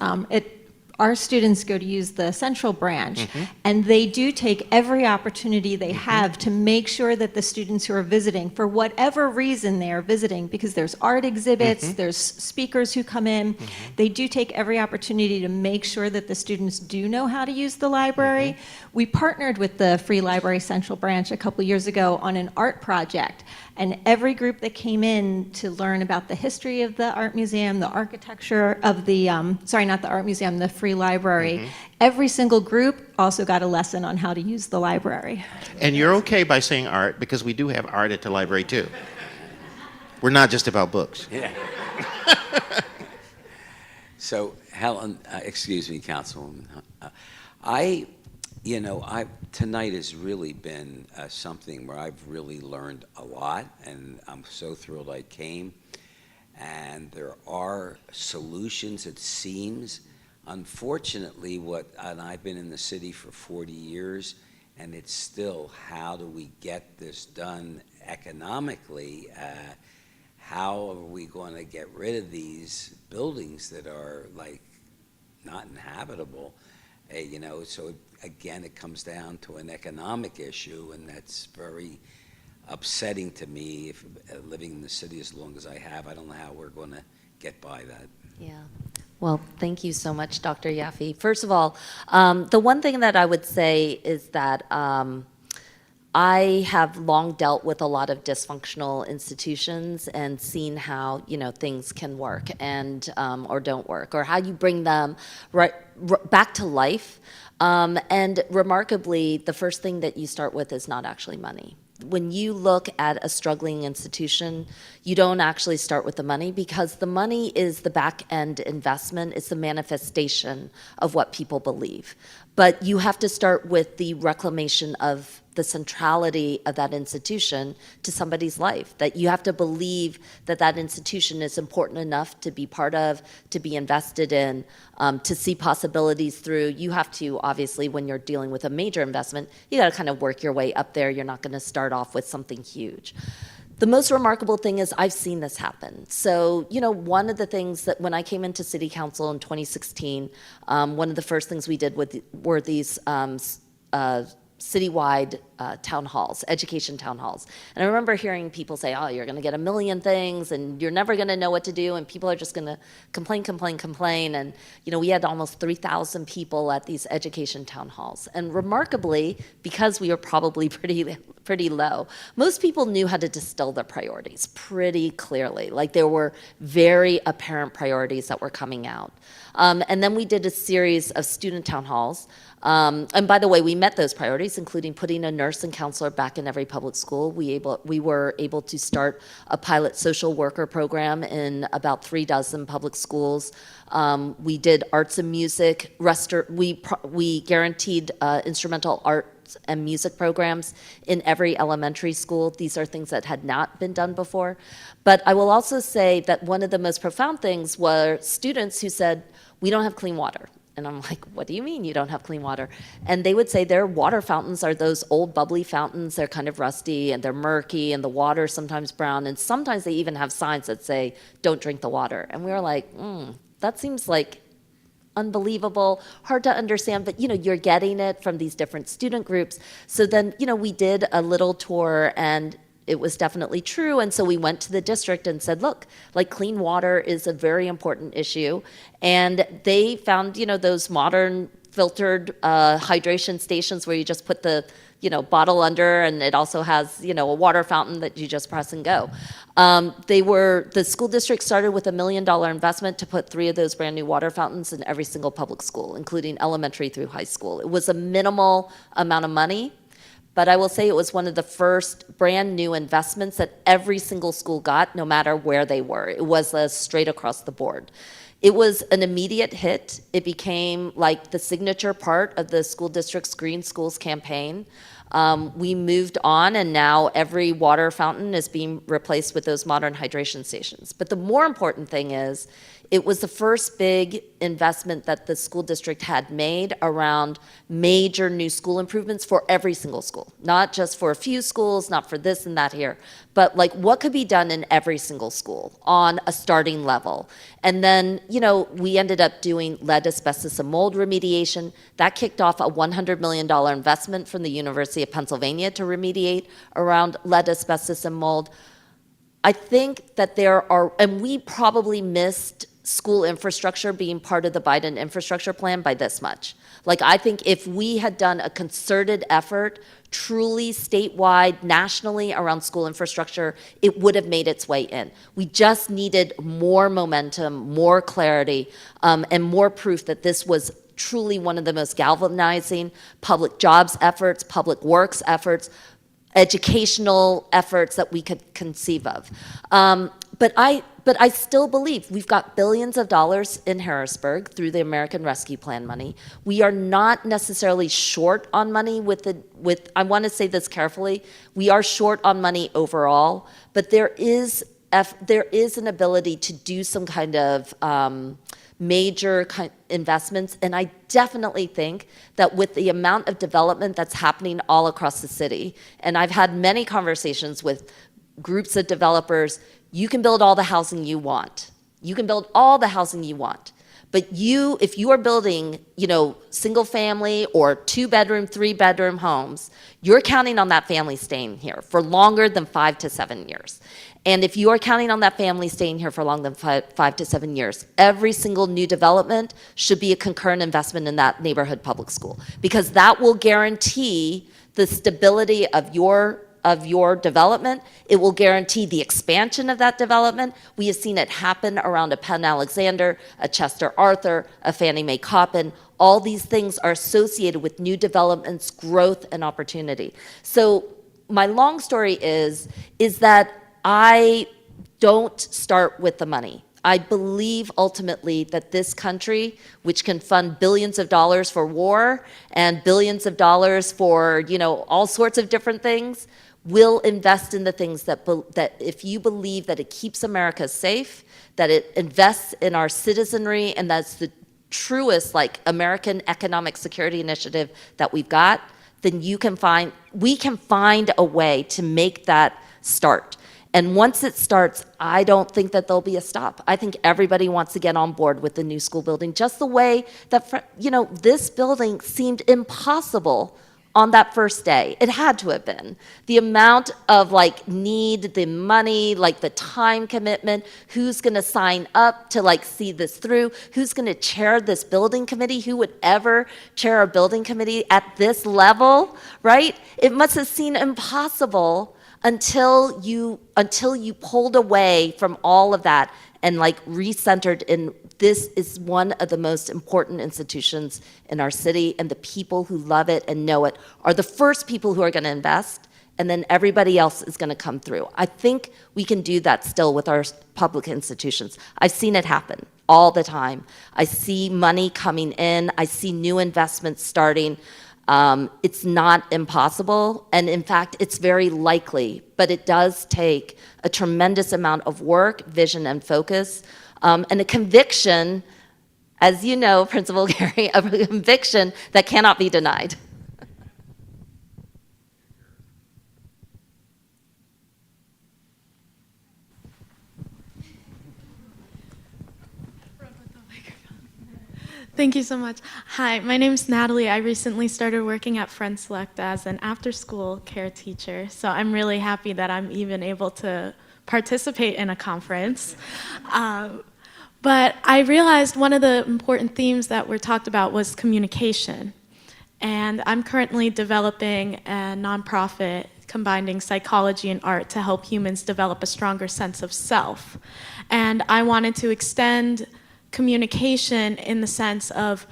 our students go to use the central branch, and they do take every opportunity they have to make sure that the students who are visiting, for whatever reason they are visiting, because there's art exhibits, there's speakers who come in, they do take every opportunity to make sure that the students do know how to use the library. We partnered with the Free Library Central Branch a couple years ago on an art project, and every group that came in to learn about the history of the art museum, the architecture of the, sorry, not the art museum, the Free Library, every single group also got a lesson on how to use the library. And you're okay by saying art because we do have art at the library too. We're not just about books. Yeah. So, Helen, excuse me, Councilwoman. Tonight has really been something where I've really learned a lot, and I'm so thrilled I came. And there are solutions, it seems. Unfortunately, and I've been in the city for 40 years, and it's still, how do we get this done economically? How are we going to get rid of these buildings that are like not inhabitable? So again, it comes down to an economic issue, and that's very upsetting to me. If living in the city as long as I have, I don't know how we're going to get by that. Yeah. Well, thank you so much, Dr. Yaffe. First of all, the one thing that I would say is that I have long dealt with a lot of dysfunctional institutions and seen how, things can work and or don't work, or how you bring them back to life. And remarkably, the first thing that you start with is not actually money. When you look at a struggling institution, you don't actually start with the money, because the money is the back end investment. It's the manifestation of what people believe. But you have to start with the reclamation of the centrality of that institution to somebody's life, that you have to believe that that institution is important enough to be part of, to be invested in, to see possibilities through. You have to, obviously, when you're dealing with a major investment, you got to kind of work your way up there. You're not going to start off with something huge. The most remarkable thing is I've seen this happen. So, one of the things that when I came into City Council in 2016, one of the first things we did were these citywide town halls, education town halls. And I remember hearing people say, oh, you're going to get a million things and you're never going to know what to do, and people are just going to complain. And, we had almost 3,000 people at these education town halls. And remarkably, because we were probably pretty low, most people knew how to distill their priorities pretty clearly. Like, there were very apparent priorities that were coming out. And then we did a series of student town halls. And by the way, we met those priorities, including putting a nurse and counselor back in every public school. We were able to start a pilot social worker program in about 36 public schools. We did arts and music. We guaranteed instrumental arts and music programs in every elementary school. These are things that had not been done before. But I will also say that one of the most profound things were students who said, we don't have clean water. And I'm like, what do you mean you don't have clean water? And they would say their water fountains are those old bubbly fountains. They're kind of rusty and they're murky and the water is sometimes brown. And sometimes they even have signs that say, don't drink the water. And we were like, that seems like unbelievable, hard to understand, but you're getting it from these different student groups. So then, we did a little tour, and it was definitely true. And so we went to the district and said, look, like, clean water is a very important issue. And they found, those modern filtered hydration stations where you just put the, bottle under, and it also has, a water fountain that you just press and go. The school district started with $1 million investment to put 3 of those brand new water fountains in every single public school, including elementary through high school. It was a minimal amount of money, but I will say it was one of the first brand new investments that every single school got, no matter where they were. It was straight across the board. It was an immediate hit. It became like the signature part of the school district's Green Schools campaign. We moved on, and now every water fountain is being replaced with those modern hydration stations. But the more important thing is It was the first big investment that the school district had made around major new school improvements for every single school, not just for a few schools, not for this and that here, but like what could be done in every single school on a starting level. And then, you know, we ended up doing lead, asbestos, and mold remediation. That kicked off a $100 million investment from the University of Pennsylvania to remediate around lead, asbestos, and mold. I think that there are, and we probably missed school infrastructure being part of the Biden infrastructure plan by this much. Like, I think if we had done a concerted effort, truly statewide, nationally around school infrastructure, it would have made its way in. We just needed more momentum, more clarity, and more proof that this was truly one of the most galvanizing public jobs efforts, public works efforts, educational efforts that we could conceive of. But I still believe we've got billions of dollars in Harrisburg through the American Rescue Plan money. We are not necessarily short on money I want to say this carefully, we are short on money overall, but there is an ability to do some kind of major investments, and I definitely think that with the amount of development that's happening all across the city, and I've had many conversations with groups of developers, you can build all the housing you want. You can build all the housing you want. But if you are building, you know, single family or 2-bedroom, 3-bedroom homes, you're counting on that family staying here for longer than 5 to 7 years. And if you are counting on that family staying here for longer than 5 to 7 years, every single new development should be a concurrent investment in that neighborhood public school, because that will guarantee the stability of your development. It will guarantee the expansion of that development. We have seen it happen around a Penn Alexander, a Chester Arthur, a Fannie Mae Coppin. All these things are associated with new developments, growth, and opportunity. So my long story is that I don't start with the money. I believe ultimately that this country, which can fund billions of dollars for war and billions of dollars for, you know, all sorts of different things, will invest in the things that if you believe that it keeps America safe, that it invests in our citizenry, and that's the truest like American economic security initiative that we've got, then we can find a way to make that start. And once it starts, I don't think that there'll be a stop. I think everybody wants to get on board with the new school building, just the way that, you know, this building seemed impossible on that first day. It had to have been. The amount of like need, the money, like the time commitment, who's gonna sign up to like see this through, who's gonna chair this building committee, who would ever chair a building committee at this level, right? It must have seemed impossible until you pulled away from all of that and like recentered in this is one of the most important institutions in our city, and the people who love it and know it are the first people who are going to invest, and then everybody else is going to come through. I think we can do that still with our public institutions. I've seen it happen all the time. I see money coming in. I see new investments starting. It's not impossible, and in fact, it's very likely, but it does take a tremendous amount of work, vision, and focus, and a conviction, as you know, Principal Gary, of a conviction that cannot be denied. Thank you so much. Hi, my name is Natalie. I recently started working at Friend Select as an after-school care teacher, so I'm really happy that I'm even able to participate in a conference. But I realized one of the important themes that were talked about was communication. And I'm currently developing a nonprofit combining psychology and art to help humans develop a stronger sense of self. And I wanted to extend communication in the sense of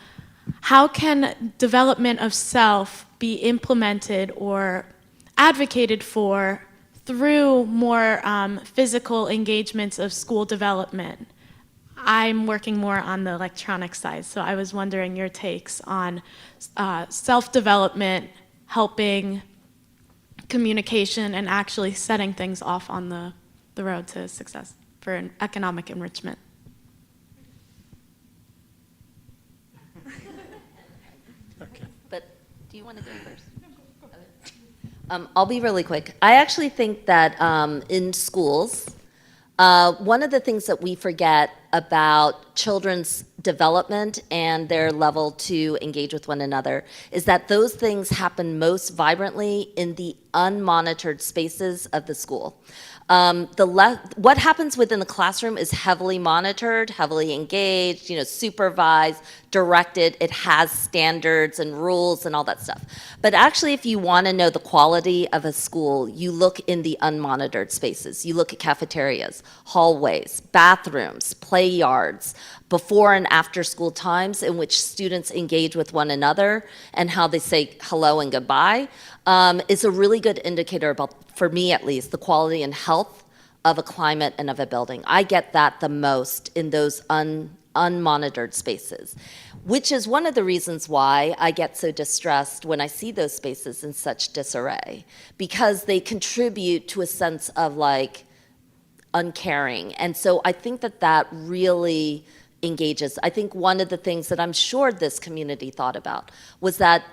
how can development of self be implemented or advocated for through more physical engagements of school development. I'm working more on the electronic side, so I was wondering your takes on self-development, helping communication, and actually setting things off on the road to success for an economic enrichment. But do you want to go first? I'll be really quick. I actually think that in schools, one of the things that we forget about children's development and their level to engage with one another is that those things happen most vibrantly in the unmonitored spaces of the school. What happens within the classroom is heavily monitored, heavily engaged, supervised, directed. It has standards and rules and all that stuff. But actually, if you want to know the quality of a school, you look in the unmonitored spaces. You look at cafeterias, hallways, bathrooms, play yards, before and after school times in which students engage with one another and how they say hello and goodbye is a really good indicator about, for me at least, the quality and health of a climate and of a building. I get that the most in those unmonitored spaces, which is one of the reasons why I get so distressed when I see those spaces in such disarray, because they contribute to a sense of like uncaring. And so I think that really engages. I think one of the things that I'm sure this community thought about was that,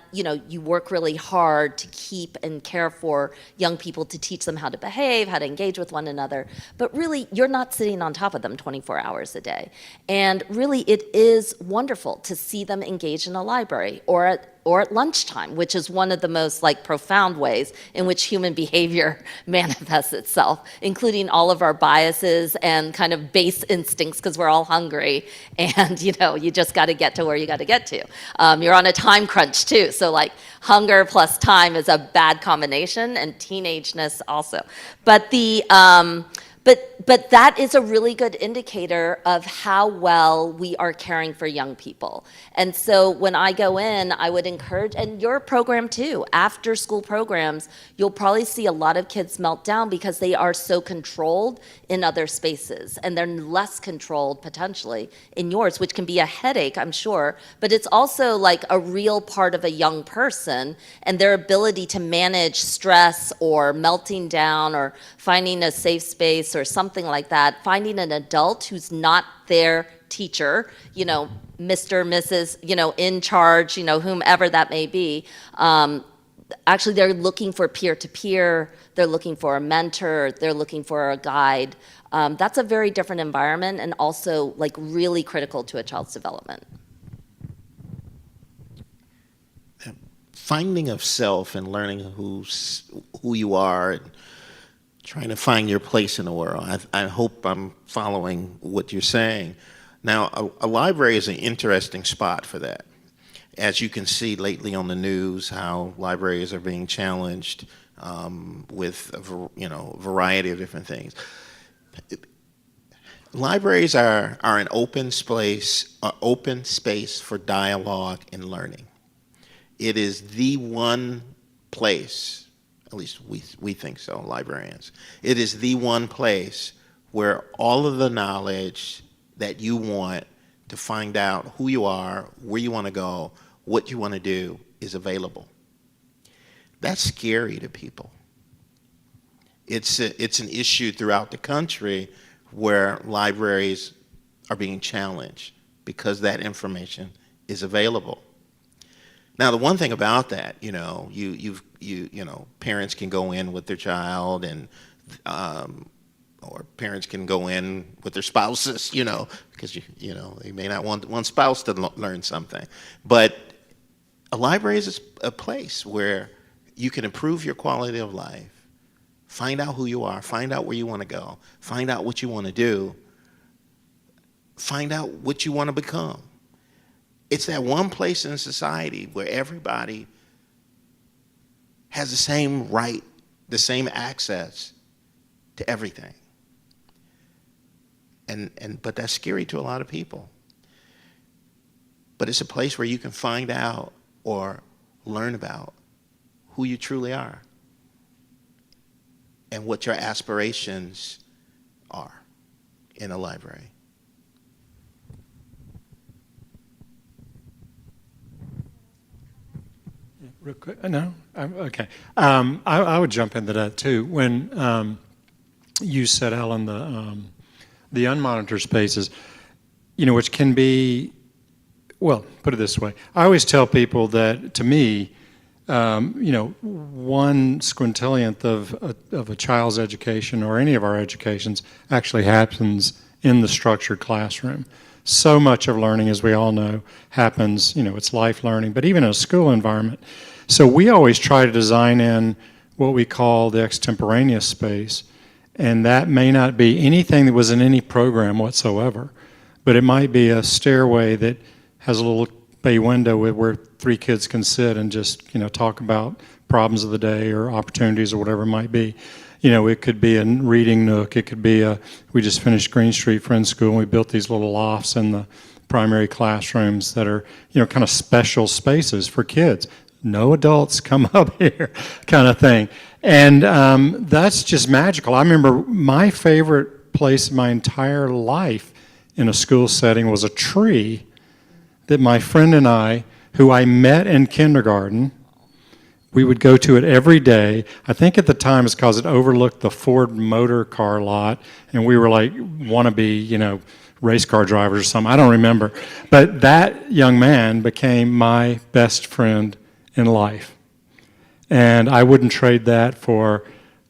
you work really hard to keep and care for young people, to teach them how to behave, how to engage with one another, but really you're not sitting on top of them 24 hours a day. And really it is wonderful to see them engage in a library or at lunchtime, which is one of the most profound ways in which human behavior manifests itself, including all of our biases and kind of base instincts because we're all hungry and you just got to get to where you got to get to. You're on a time crunch too, so hunger plus time is a bad combination, and teenageness also. But But that is a really good indicator of how well we are caring for young people. And so when I go in, I would encourage, and your program too, after school programs, you'll probably see a lot of kids melt down because they are so controlled in other spaces, and they're less controlled potentially in yours, which can be a headache, I'm sure, but it's also a real part of a young person and their ability to manage stress or melting down or finding a safe space or something like that, finding an adult who's not their teacher, Mr., Mrs., in charge, whomever that may be. Actually, they're looking for peer-to-peer, they're looking for a mentor, they're looking for a guide. That's a very different environment and also really critical to a child's development. Finding of self and learning who you are and trying to find your place in the world. I hope I'm following what you're saying. Now, a library is an interesting spot for that. As you can see lately on the news, how libraries are being challenged with a variety of different things. Libraries are an open space for dialogue and learning. It is the one place, at least we think so, librarians. It is the one place where all of the knowledge that you want to find out who you are, where you want to go, what you want to do is available. That's scary to people. It's an issue throughout the country where libraries are being challenged because that information is available. Now, the one thing about that, parents can go in with their child, and or parents can go in with their spouses, because they may not want one spouse to learn something. But a library is a place where you can improve your quality of life, find out who you are, find out where you want to go, find out what you want to do, find out what you want to become. It's that one place in society where everybody has the same right, the same access to everything. But that's scary to a lot of people. But it's a place where you can find out or learn about who you truly are and what your aspirations are in a library. Real quick, no, okay. I would jump into that too. When you said, Helen, the unmonitored spaces, which can be well, put it this way. I always tell people that, to me, one squintillionth of a child's education or any of our educations actually happens in the structured classroom. So much of learning, as we all know, happens, it's life learning, but even in a school environment. So we always try to design in what we call the extemporaneous space, and that may not be anything that was in any program whatsoever, but it might be a stairway that has a little bay window where 3 kids can sit and just, talk about problems of the day or opportunities or whatever it might be. It could be a reading nook. It could be we just finished Green Street Friends School, and we built these little lofts in the primary classrooms that are, kind of special spaces for kids. No adults come up here kind of thing. And that's just magical. I remember my favorite place in my entire life in a school setting was a tree that my friend and I, who I met in kindergarten, we would go to it every day. I think at the time it's because it overlooked the Ford motor car lot, and we were like wannabe, race car drivers or something. I don't remember. But that young man became my best friend in life. And I wouldn't trade that for,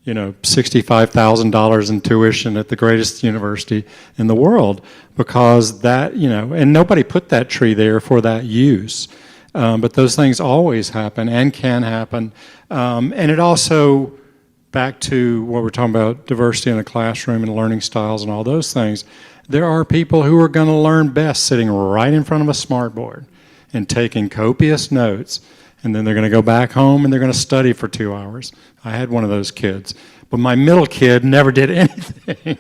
$65,000 in tuition at the greatest university in the world, because that, and nobody put that tree there for that use. But those things always happen and can happen. And it also, back to what we're talking about, diversity in the classroom and learning styles and all those things, there are people who are going to learn best sitting right in front of a smartboard and taking copious notes, and then they're going to go back home and they're going to study for 2 hours. I had one of those kids. But my middle kid never did anything.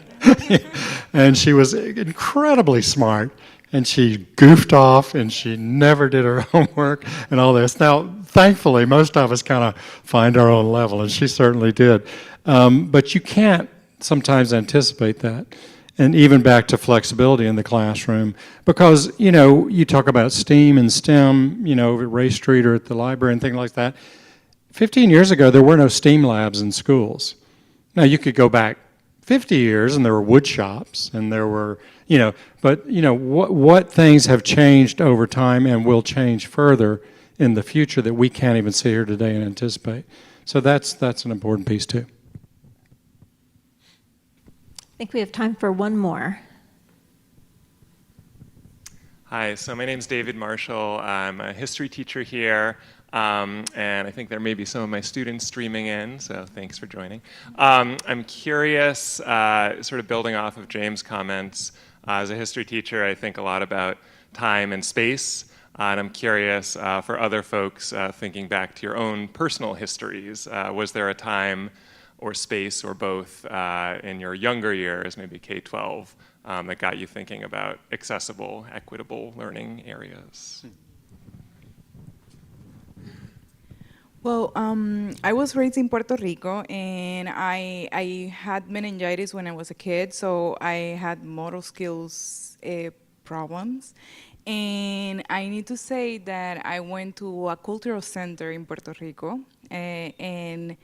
And she was incredibly smart. And she goofed off, and she never did her homework and all this. Now, thankfully, most of us kind of find our own level, and she certainly did. But you can't sometimes anticipate that. And even back to flexibility in the classroom, because, you talk about STEAM and STEM, over at Ray Street or at the library and things like that. 15 years ago, there were no STEAM labs in schools. Now, you could go back 50 years, and there were wood shops, and there were, but, what things have changed over time and will change further in the future that we can't even see here today and anticipate. So that's an important piece, too. I think we have time for one more. Hi, so my name's David Marshall. I'm a history teacher here, and I think there may be some of my students streaming in, so thanks for joining. I'm curious, sort of building off of James' comments, as a history teacher, I think a lot about time and space, and I'm curious for other folks thinking back to your own personal histories, was there a time or space or both in your younger years, maybe K-12, that got you thinking about accessible, equitable learning areas? Well, I was raised in Puerto Rico, and I had meningitis when I was a kid, so I had motor skills problems. And I need to say that I went to a cultural center in Puerto Rico, and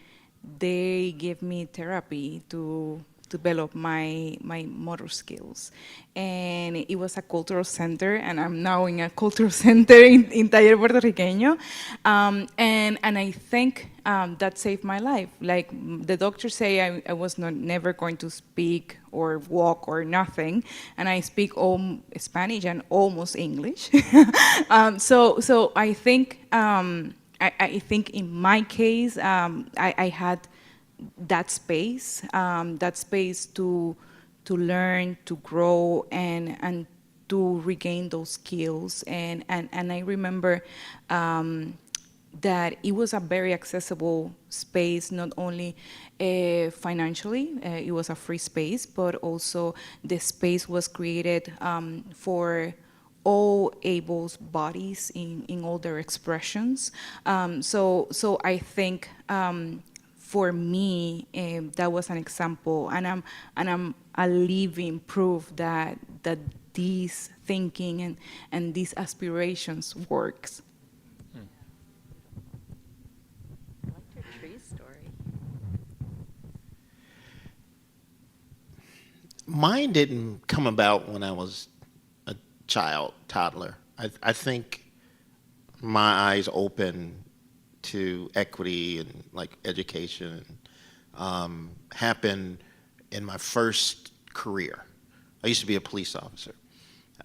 they gave me therapy to develop my motor skills. And it was a cultural center, and I'm now in a cultural center in Taller Puertorriqueño. And I think that saved my life. Like the doctors say, I was never going to speak or walk or nothing, and I speak Spanish and almost English. So I think I think in my case, I had that space to learn, to grow, and to regain those skills. And I remember that it was a very accessible space, not only financially, it was a free space, but also the space was created for all able bodies in all their expressions. So I think for me that was an example, and I'm a living proof that this thinking and these aspirations works. I liked your tree story. Mine didn't come about when I was a child, toddler. I think my eyes open to equity and like education happened in my first career. I used to be a police officer.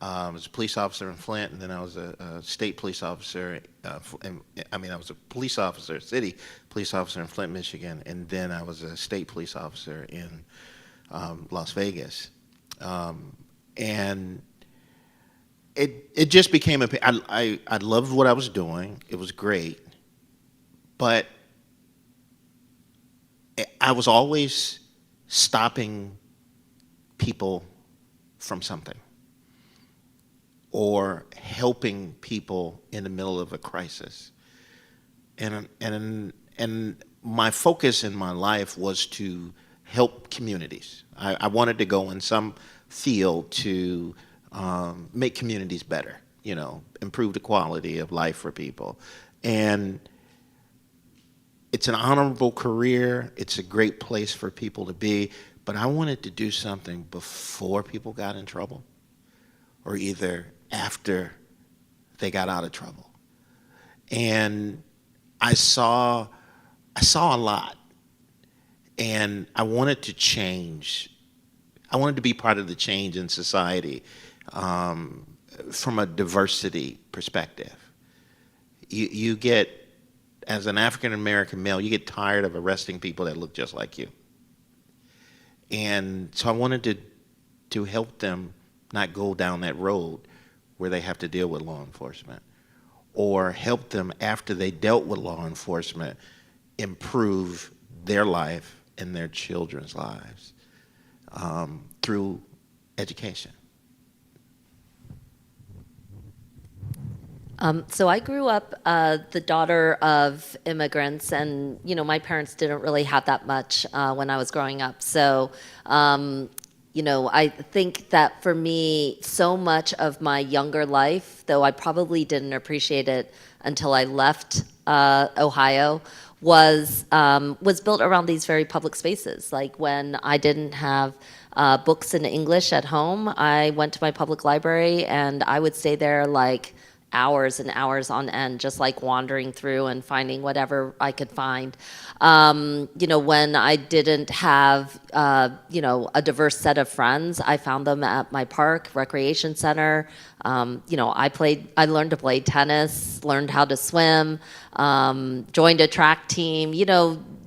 I was a police officer in Flint, and then I was a state police officer. I was a police officer, city police officer in Flint, Michigan, and then I was a state police officer in Las Vegas. And it just became I loved what I was doing. It was great, but I was always stopping people from something or helping people in the middle of a crisis. And my focus in my life was to help communities. I wanted to go in some field to make communities better, improve the quality of life for people. And it's an honorable career. It's a great place for people to be. But I wanted to do something before people got in trouble or either after they got out of trouble. And I saw a lot. And I wanted to change. I wanted to be part of the change in society from a diversity perspective. You get, as an African American male, you get tired of arresting people that look just like you. And so I wanted to help them not go down that road where they have to deal with law enforcement, or help them after they dealt with law enforcement improve their life and their children's lives through education. So I grew up the daughter of immigrants, and my parents didn't really have that much when I was growing up. So I think that for me, so much of my younger life, though I probably didn't appreciate it until I left Ohio, was built around these very public spaces. Like when I didn't have books in English at home, I went to my public library and I would stay there like hours and hours on end, just like wandering through and finding whatever I could find. When I didn't have, a diverse set of friends, I found them at my park, recreation center. I learned to play tennis, learned how to swim, joined a track team,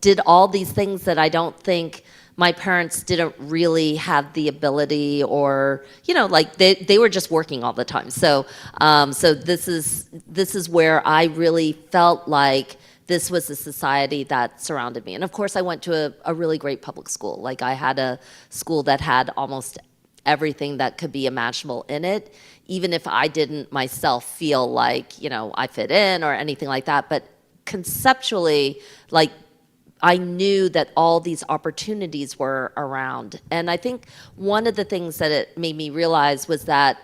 did all these things that I don't think my parents didn't really have the ability, or they were just working all the time. So this is where I really felt like this was a society that surrounded me. And of course I went to a really great public school. Like I had a school that had almost everything that could be imaginable in it, even if I didn't myself feel like I fit in or anything like that. But conceptually, I knew that all these opportunities were around. And I think one of the things that it made me realize was that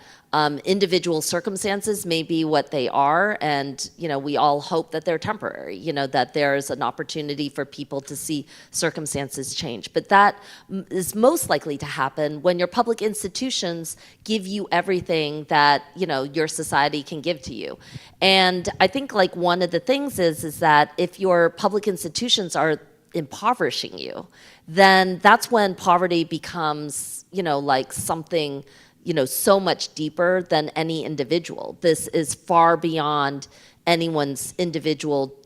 individual circumstances may be what they are, and we all hope that they're temporary, that there's an opportunity for people to see circumstances change. But that is most likely to happen when your public institutions give you everything that your society can give to you. And I think one of the things is that if your public institutions are impoverishing you, then that's when poverty becomes something so much deeper than any individual. This is far beyond anyone's individual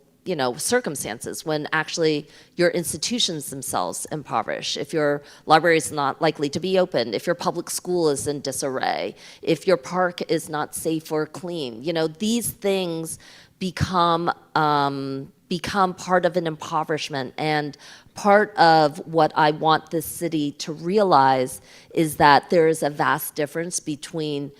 circumstances, when actually your institutions themselves impoverish. If your library is not likely to be open, if your public school is in disarray, if your park is not safe or clean, these things become part of an impoverishment. And part of what I want this city to realize is that there is a vast difference between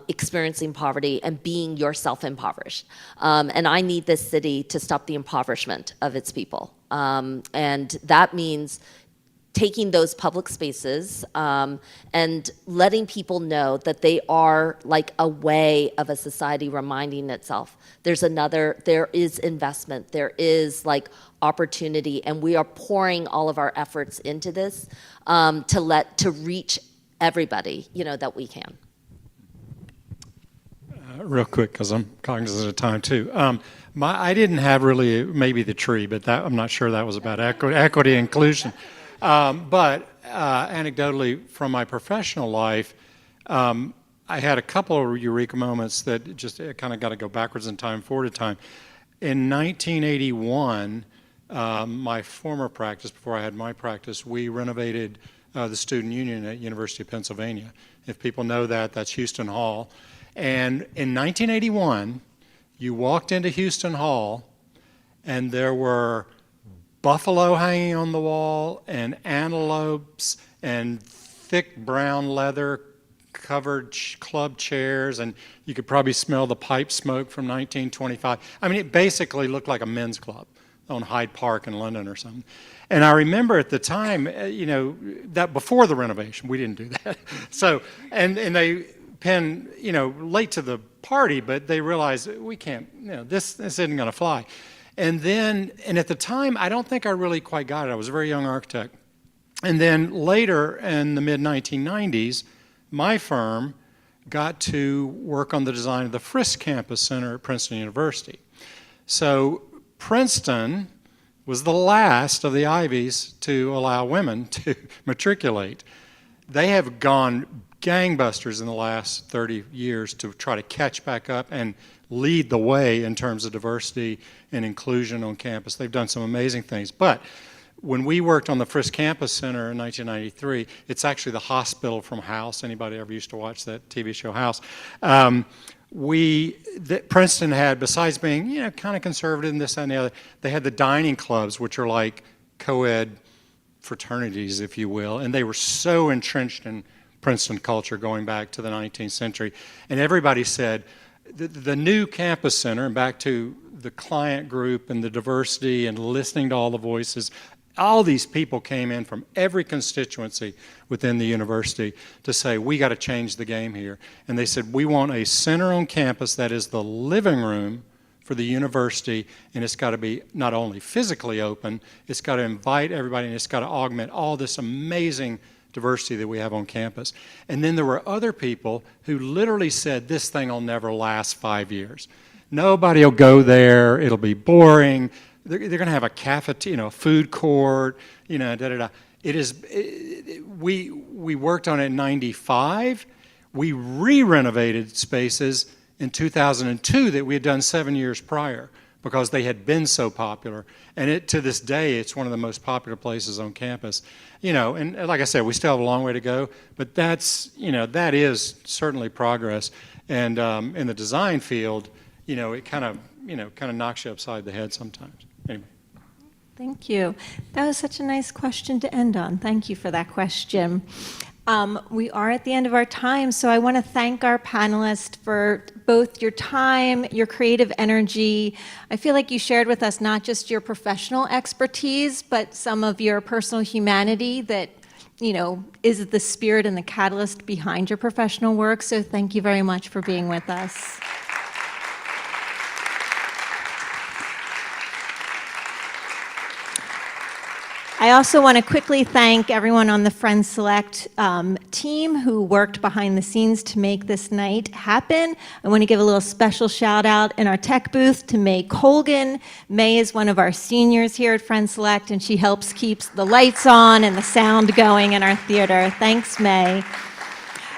experiencing poverty and being yourself impoverished. And I need this city to stop the impoverishment of its people. And that means taking those public spaces and letting people know that they are like a way of a society reminding itself there is investment, there is opportunity, and we are pouring all of our efforts into this to reach everybody that we can. real quick, because I'm cognizant of time too. I didn't have really maybe the tree, but I'm not sure that was about equity and inclusion. But anecdotally, from my professional life, I had a couple of eureka moments that just kind of got to go backwards in time, forward in time. In 1981, my former practice, before I had my practice, we renovated the Student Union at University of Pennsylvania. If people know that, that's Houston Hall. And in 1981, you walked into Houston Hall, and there were buffalo hanging on the wall, and antelopes, and thick brown leather covered club chairs, and you could probably smell the pipe smoke from 1925. I mean, it basically looked like a men's club on Hyde Park in London or something. And I remember at the time, that before the renovation, we didn't do that. So, and they late to the party, but they realized we can't, this isn't going to fly. And at the time, I don't think I really quite got it. I was a very young architect. And then later in the mid-1990s, my firm got to work on the design of the Frisk Campus Center at Princeton University. So Princeton was the last of the Ivies to allow women to matriculate. They have gone gangbusters in the last 30 years to try to catch back up and lead the way in terms of diversity and inclusion on campus. They've done some amazing things. But when we worked on the Frisk Campus Center in 1993, it's actually the hospital from House. Anybody ever used to watch that TV show House? Princeton had, besides being kind of conservative and this, that, and the other, they had the dining clubs, which are like co-ed fraternities, if you will, and they were so entrenched in Princeton culture going back to the 19th century. And everybody said, the new campus center, and back to the client group and the diversity and listening to all the voices, all these people came in from every constituency within the university to say, we got to change the game here. And they said, we want a center on campus that is the living room for the university, and it's got to be not only physically open, it's got to invite everybody, and it's got to augment all this amazing diversity that we have on campus. And then there were other people who literally said, this thing will never last 5 years. Nobody will go there, it'll be boring. They're going to have a cafeteria, a food court, da-da-da. We worked on it in 95. We re-renovated spaces in 2002 that we had done 7 years prior because they had been so popular. And to this day, it's one of the most popular places on campus. And like I said, we still have a long way to go, but that is certainly progress. And in the design field, it kind of knocks you upside the head sometimes. Anyway. Thank you. That was such a nice question to end on. Thank you for that question. We are at the end of our time, so I want to thank our panelists for both your time, your creative energy. I feel like you shared with us not just your professional expertise, but some of your personal humanity that, is the spirit and the catalyst behind your professional work. So thank you very much for being with us. I also want to quickly thank everyone on the Friends Select team who worked behind the scenes to make this night happen. I want to give a little special shout out in our tech booth to May Colgan. May is one of our seniors here at Friends Select, and she helps keep the lights on and the sound going in our theater. Thanks, May.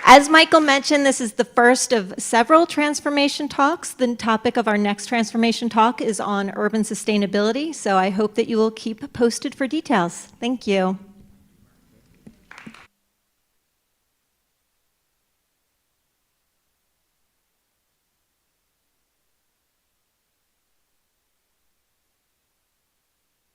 As Michael mentioned, this is the first of several transformation talks. The topic of our next transformation talk is on urban sustainability, so I hope that you will keep posted for details. Thank you.